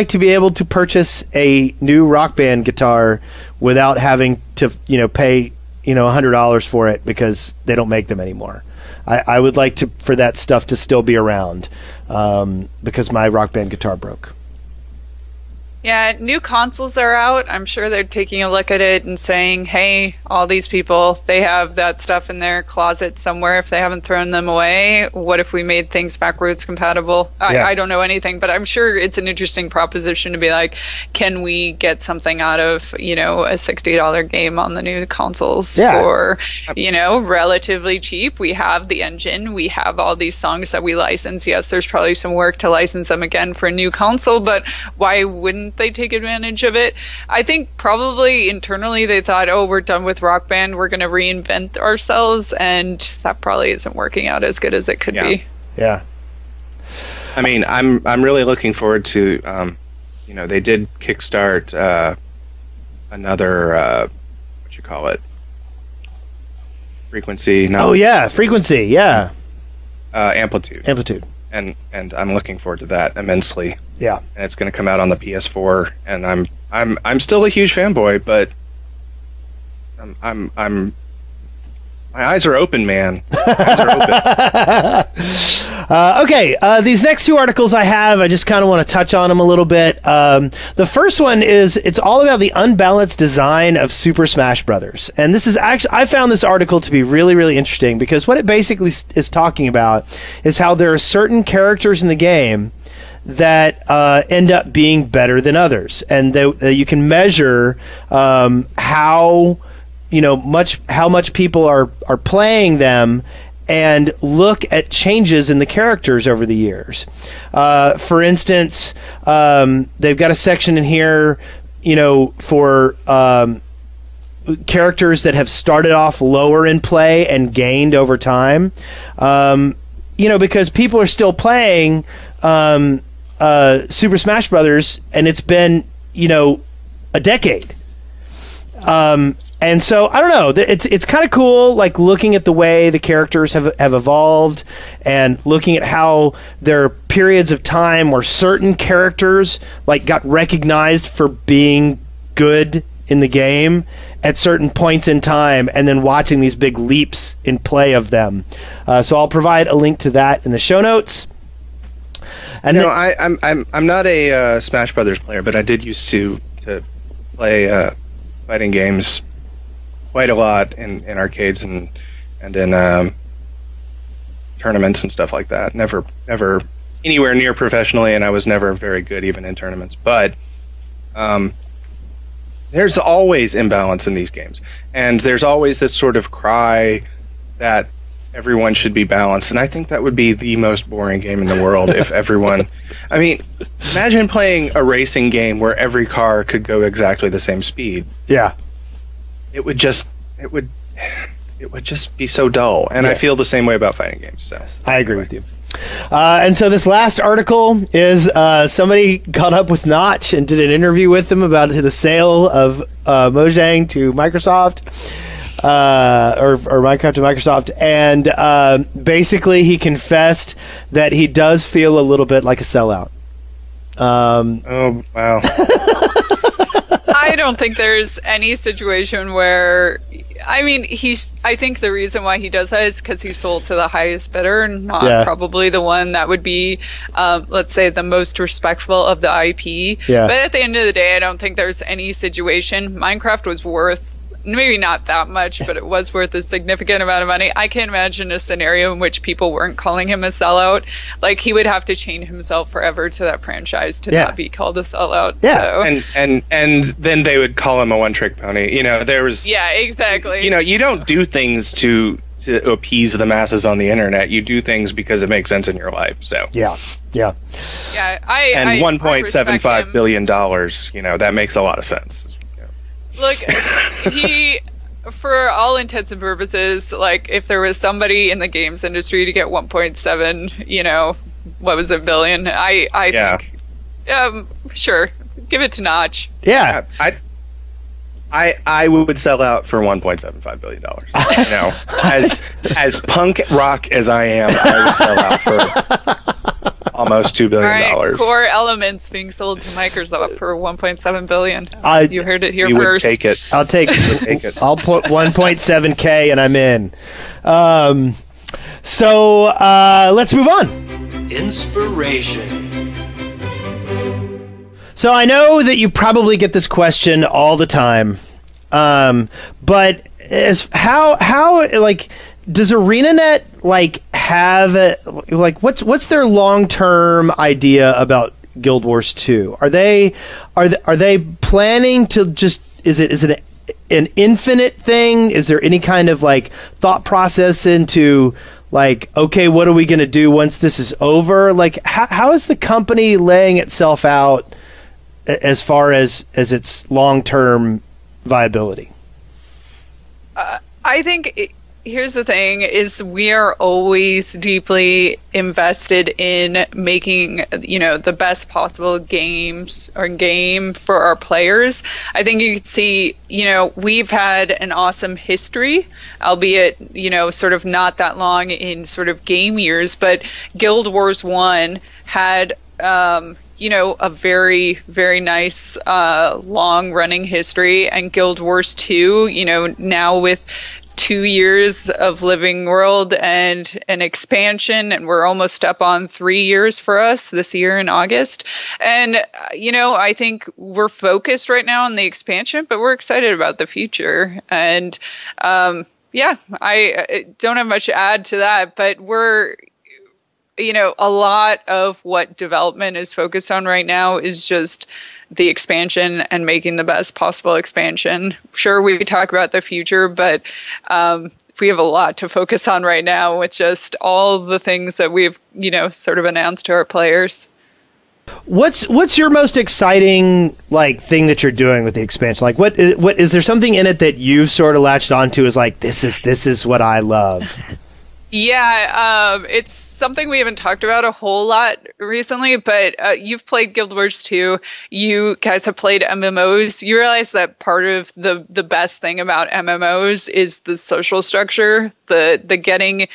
to be able to purchase a new Rock Band guitar without having to pay $100 for it because they don't make them anymore. I would like for that stuff to still be around because my Rock Band guitar broke.
Yeah, new consoles are out. I'm sure they're taking a look at it and saying, hey, all these people, they have that stuff in their closet somewhere if they haven't thrown them away. What if we made things backwards compatible? I don't know anything, but I'm sure it's an interesting proposition to be like, can we get something out of, a $60 game on the new consoles for, relatively cheap? We have the engine. We have all these songs that we license. Yes, there's probably some work to license them again for a new console, but why wouldn't they take advantage of it? I think probably internally they thought, oh, we're done with Rock Band, we're going to reinvent ourselves, and that probably isn't working out as good as it could be.
Yeah.
I mean, I'm really looking forward to, they did kickstart another, frequency.
No. Oh yeah, frequency. Yeah.
Amplitude. And I'm looking forward to that immensely.
Yeah.
And it's going to come out on the PS4, and I'm still a huge fanboy, but I'm my eyes are open, man. My eyes are open.
Okay, these next two articles I just kind of want to touch on them a little bit. The first one it's all about the unbalanced design of Super Smash Brothers. And this is actually, I found this article to be really, really interesting because what it basically is talking about is how there are certain characters in the game that end up being better than others. And you can measure how much people are playing them and look at changes in the characters over the years. For instance, they've got a section in here, for characters that have started off lower in play and gained over time. Because people are still playing Super Smash Brothers, and it's been, a decade. And so I don't know. It's kind of cool, like looking at the way the characters have evolved, and looking at how there are periods of time where certain characters like got recognized for being good in the game at certain points in time, and then watching these big leaps in play of them. So I'll provide a link to that in the show notes. And
I'm not a Smash Brothers player, but I did used to play fighting games quite a lot in arcades and in tournaments and stuff like that. Never anywhere near professionally, and I was never very good even in tournaments. But there's always imbalance in these games, and there's always this sort of cry that everyone should be balanced, and I think that would be the most boring game in the world if everyone. I mean, imagine playing a racing game where every car could go exactly the same speed.
Yeah.
It would just be so dull, and I feel the same way about fighting games. So
I agree with you. And so this last article is somebody caught up with Notch and did an interview with him about the sale of Mojang to Microsoft, or Minecraft to Microsoft, and basically he confessed that he does feel a little bit like a sellout.
Oh, wow.
I don't think there's any situation where, I mean, I think the reason why he does that is because he sold to the highest bidder, not probably the one that would be, let's say, the most respectful of the IP.
Yeah.
But at the end of the day, I don't think there's any situation. Minecraft was worth, maybe not that much, but it was worth a significant amount of money. I can't imagine a scenario in which people weren't calling him a sellout. Like, he would have to chain himself forever to that franchise to not be called a sellout.
Yeah.
So.
And then they would call him a one-trick pony. You know, there was...
Yeah, exactly.
You know, you don't do things to appease the masses on the internet. You do things because it makes sense in your life. So
Yeah.
Yeah,
and $1.75
him.
billion, you know, that makes a lot of sense.
Look, he, for all intents and purposes, like, if there was somebody in the games industry to get 1.7, you know, what was it, billion? I think, sure, give it to Notch.
Yeah.
I would sell out for $1.75 billion. You know, as punk rock as I am, I would sell out for almost $2 billion.
All right, Core Elements being sold to Microsoft for $1.7 billion. You heard it here
you
first.
Would take it.
I'll take it. I'll put 1.7K and I'm in. So let's move on.
Inspiration.
So I know that you probably get this question all the time, but how like, does ArenaNet like have like what's their long-term idea about Guild Wars 2? Are they planning to just is it an infinite thing? Is there any kind of like thought process into like, okay, what are we going to do once this is over? Like, how is the company laying itself out as far as its long-term viability?
I think here's the thing: is we are always deeply invested in making, you know, the best possible game for our players. I think you can see, you know, we've had an awesome history, albeit, you know, sort of not that long in sort of game years, but Guild Wars 1 had you know, a very, very nice, long-running history, and Guild Wars 2, you know, now with 2 years of Living World and an expansion, and we're almost up on 3 years for us this year in August. And, you know, I think we're focused right now on the expansion, but we're excited about the future. And, yeah, I don't have much to add to that, but we're... You know, a lot of what development is focused on right now is just the expansion and making the best possible expansion. Sure, we talk about the future, but we have a lot to focus on right now with just all the things that we've, you know, sort of announced to our players.
What's your most exciting like thing that you're doing with the expansion? Like, what is there something in it that you've sort of latched onto as like this is what I love?
Yeah, it's something we haven't talked about a whole lot recently, but you've played Guild Wars 2. You guys have played MMOs. You realize that part of the best thing about MMOs is the social structure, the getting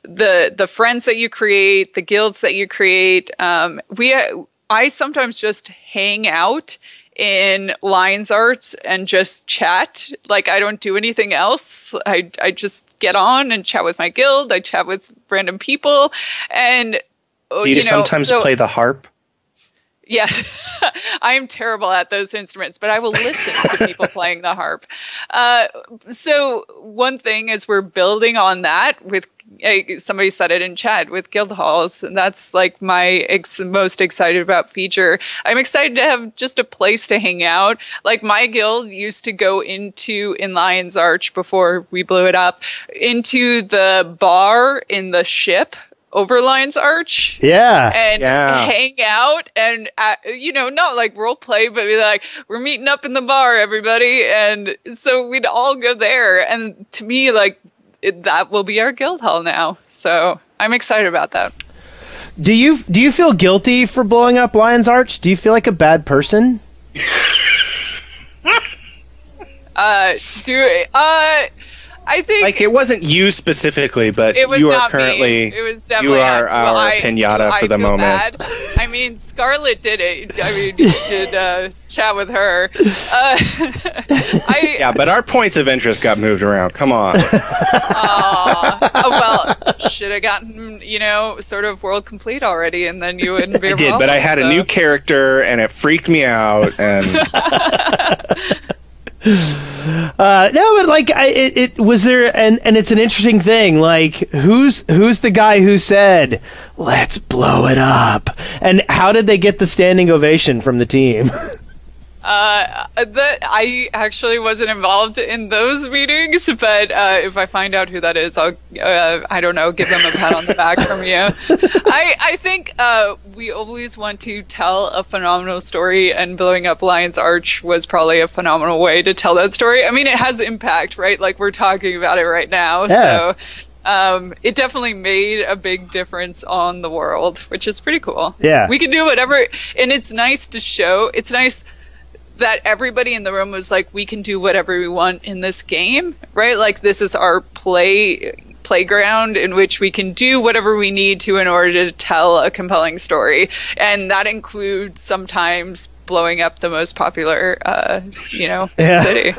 the friends that you create, the guilds that you create. I sometimes just hang out in Lions Arts and just chat. Like, I don't do anything else. I just get on and chat with my guild. I chat with random people. And
do you sometimes play the harp?
Yeah, I am terrible at those instruments, but I will listen to people playing the harp. So one thing is we're building on that with, somebody said it in chat, with guild halls, and that's like my most excited about feature. I'm excited to have just a place to hang out. Like my guild used to go in Lion's Arch before we blew it up, into the bar in the ship over Lion's Arch. And hang out and, not like role play, but be like, we're meeting up in the bar, everybody. And so we'd all go there. And to me, like, that will be our guild hall now. So I'm excited about that.
Do you feel guilty for blowing up Lion's Arch? Do you feel like a bad person?
I think
like it wasn't you specifically, but
it was
you are
not
currently
me. It was definitely
our pinata for the moment.
Bad. I mean, Scarlett did it. I mean, you should chat with her.
Yeah, but our points of interest got moved around. Come on.
Well, should have gotten sort of world complete already, and then you wouldn't be.
I did, but I had a new character, and it freaked me out, and.
No, but like it was there, and it's an interesting thing. Like who's the guy who said, "Let's blow it up," and how did they get the standing ovation from the team?
I actually wasn't involved in those meetings, but if I find out who that is, I'll I don't know, give them a pat on the back from you. I think we always want to tell a phenomenal story, and blowing up Lion's Arch was probably a phenomenal way to tell that story. I mean, it has impact, right? Like we're talking about it right now, so. It definitely made a big difference on the world, which is pretty cool.
Yeah, we
can do whatever, and it's nice to show. It's nice that everybody in the room was like, we can do whatever we want in this game, right? Like this is our playground in which we can do whatever we need to in order to tell a compelling story, and that includes sometimes blowing up the most popular, city.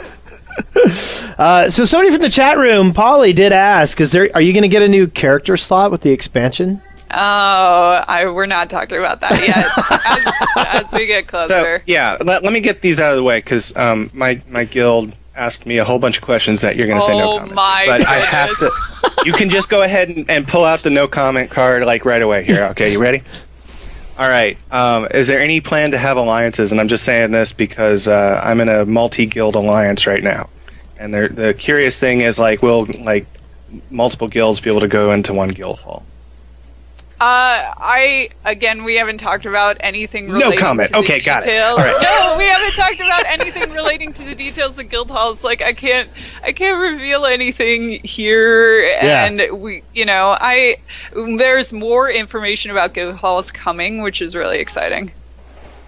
So somebody from the chat room, Polly, did ask, are you going to get a new character slot with the expansion?
Oh, we're not talking about that yet. as we get closer.
So, yeah, let me get these out of the way, because my guild asked me a whole bunch of questions that you're going to say no comment. But I have to. You can just go ahead and pull out the no comment card like right away here. Okay, you ready? All right. Is there any plan to have alliances? And I'm just saying this because I'm in a multi-guild alliance right now, and the curious thing is, like, will multiple guilds be able to go into one guild hall?
We haven't talked about anything relating
no comment.
to
okay,
the
got
details.
it. All right.
No, we haven't talked about anything relating to the details of guild halls. Like I can't reveal anything here.
Yeah.
And there's more information about guild halls coming, which is really exciting.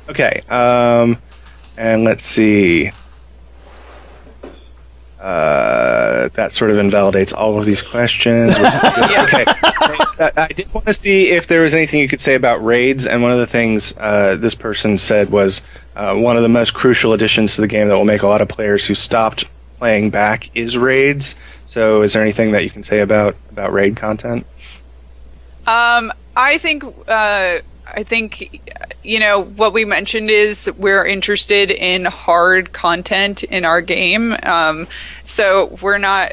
Okay. And let's see. That sort of invalidates all of these questions. Okay. I did want to see if there was anything you could say about raids, and one of the things this person said was one of the most crucial additions to the game that will make a lot of players who stopped playing back is raids. So is there anything that you can say about raid content?
I think what we mentioned is we're interested in hard content in our game. So we're not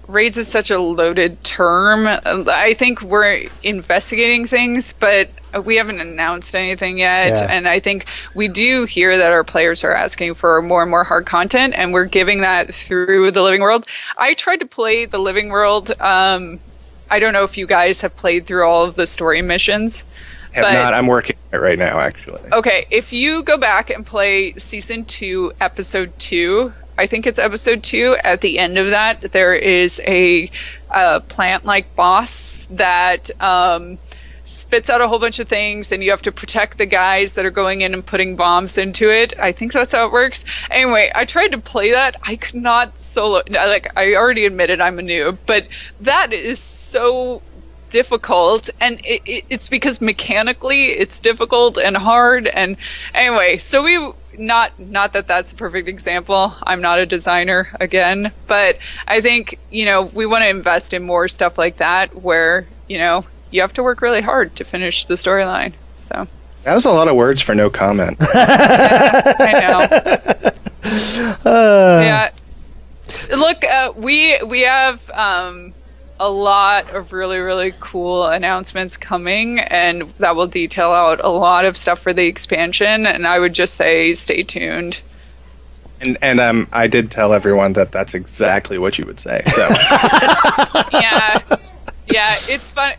raids is such a loaded term. I think we're investigating things, but we haven't announced anything yet.
Yeah.
And I think we do hear that our players are asking for more and more hard content, and we're giving that through the Living World. I tried to play the Living World. I don't know if you guys have played through all of the story missions.
Have not. I'm working on it right now, actually.
Okay, if you go back and play Season 2, Episode 2, I think it's Episode 2, at the end of that, there is a plant-like boss that spits out a whole bunch of things, and you have to protect the guys that are going in and putting bombs into it. I think that's how it works. Anyway, I tried to play that. I could not solo. I already admitted I'm a noob, but that is so difficult, and it's because mechanically it's difficult and hard. And anyway, so we not that that's a perfect example. I'm not a designer again, but I think we want to invest in more stuff like that where you have to work really hard to finish the storyline. So
That was a lot of words for no comment.
I know. Yeah. Look, we have a lot of really, really cool announcements coming, and that will detail out a lot of stuff for the expansion, and I would just say stay tuned.
And I did tell everyone that that's exactly what you would say. So
yeah, it's fun.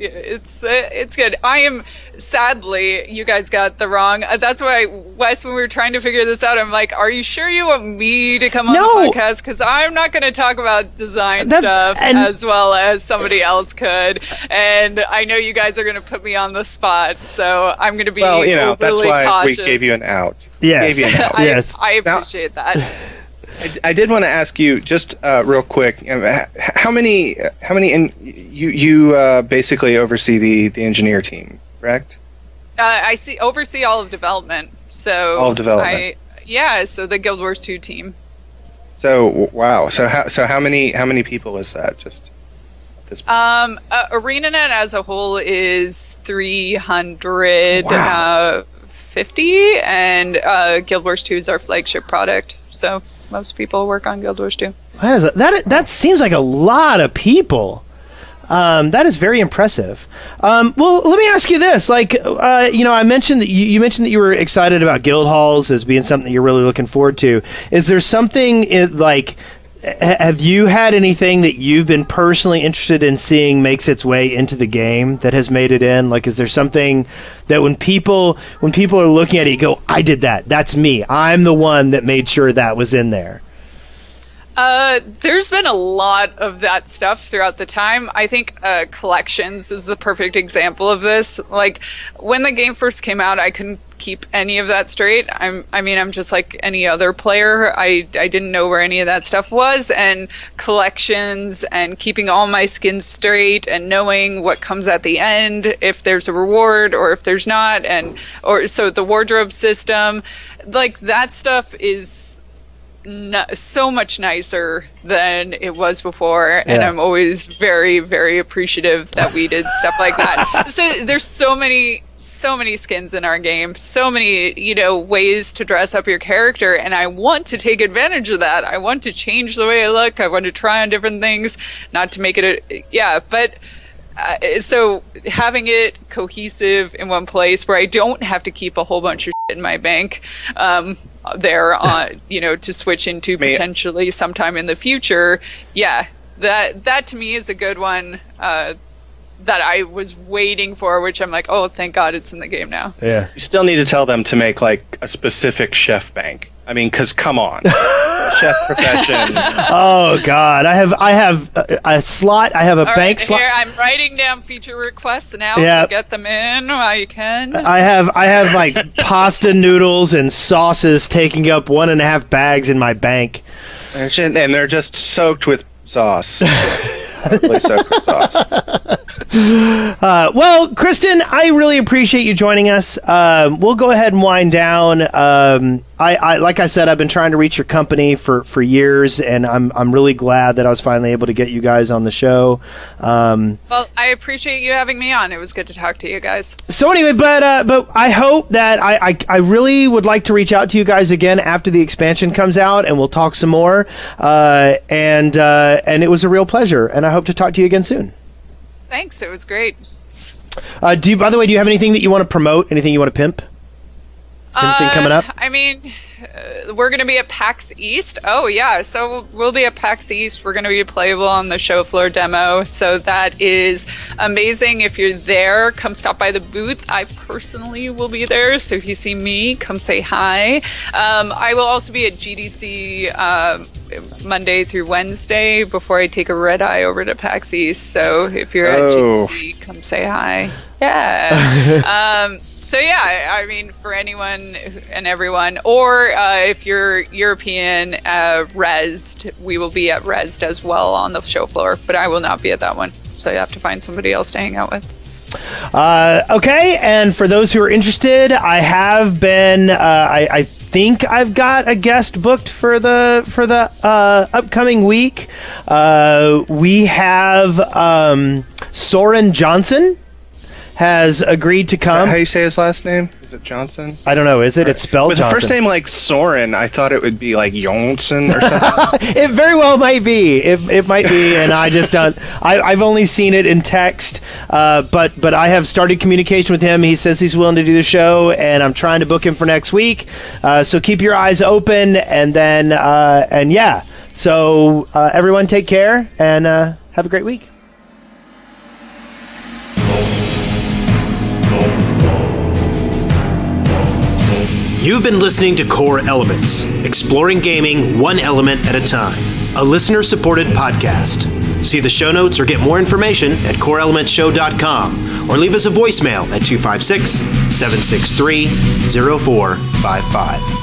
It's good. I am, sadly, you guys got the wrong. That's why, Wes, when we were trying to figure this out, I'm like, are you sure you want me to come on the podcast? Because I'm not going to talk about design stuff as well as somebody else could. And I know you guys are going to put me on the spot, so I'm going to be
that's why
cautious.
we gave you an out.
Yes.
Gave you an out.
Yes.
I appreciate that.
I did want to ask you just real quick. How many? You basically oversee the engineer team, correct?
I oversee all of development. So
all of development.
So the Guild Wars 2 team.
So wow. So how many people is that? Just at this point?
ArenaNet as a whole is 350, and Guild Wars 2 is our flagship product. So most people work on Guild Wars 2.
That seems like a lot of people. That is very impressive. Well, let me ask you this: I mentioned that you mentioned that you were excited about guild halls as being something that you're really looking forward to. Is there something have you had anything that you've been personally interested in seeing makes its way into the game that has made it in? Like, is there something that when people are looking at it, you go, "I did that. That's me. I'm the one that made sure that was in there."
There's been a lot of that stuff throughout the time. I think collections is the perfect example of this. Like, when the game first came out, I couldn't keep any of that straight. I'm just like any other player. I didn't know where any of that stuff was, and collections and keeping all my skins straight and knowing what comes at the end, if there's a reward or if there's not, so the wardrobe system, like that stuff is so much nicer than it was before, and I'm always very, very appreciative that we did stuff like that. So there's so many skins in our game, so many ways to dress up your character, and I want to take advantage of that. I want to change the way I look. I want to try on different things, not to make it so having it cohesive in one place where I don't have to keep a whole bunch of shit in my bank there on to switch into potentially sometime in the future. That to me is a good one that I was waiting for, which I'm like, oh, thank God it's in the game now.
Yeah.
You still need to tell them to make like a specific chef bank. I mean, because come on, chef profession.
Oh God, I have a slot. I have a bank slot.
Here, I'm writing down feature requests now to get them in while you can.
I have like pasta noodles and sauces taking up 1.5 bags in my bank,
and they're just soaked with sauce. Totally soaked with sauce.
Well, Kristen, I really appreciate you joining us. We'll go ahead and wind down. I like I said, I've been trying to reach your company for years, and I'm really glad that I was finally able to get you guys on the show.
Well, I appreciate you having me on. It was good to talk to you guys.
So anyway, but I hope that I really would like to reach out to you guys again after the expansion comes out, and we'll talk some more. And it was a real pleasure, and I hope to talk to you again soon.
Thanks. It was great.
By the way, do you have anything that you want to promote? Anything you want to pimp? Is anything coming up?
I mean, we're going to be at PAX East. Oh, yeah. So we'll be at PAX East. We're going to be playable on the show floor demo. So that is amazing. If you're there, come stop by the booth. I personally will be there. So if you see me, come say hi. I will also be at GDC Monday through Wednesday before I take a red eye over to PAX East. So if you're at GDC, come say hi. Yeah. So yeah, I mean, for anyone and everyone, or if you're European, Rezzed, we will be at Rezzed as well on the show floor, but I will not be at that one. So you have to find somebody else to hang out with.
Okay, and for those who are interested, I have been, I think I've got a guest booked for the upcoming week. We have Soren Johnson has agreed to
Is that
come.
how you say his last name? Is it Johnson?
I don't know. Is it? It's spelled
With
Johnson.
the first name like Soren, I thought it would be like Johnson or something.
It very well might be. It might be, and I just don't. I've only seen it in text, but I have started communication with him. He says he's willing to do the show, and I'm trying to book him for next week. So keep your eyes open, and then and yeah. So everyone, take care and have a great week.
You've been listening to Core Elements, exploring gaming one element at a time, a listener-supported podcast. See the show notes or get more information at coreelementshow.com or leave us a voicemail at 256-763-0455.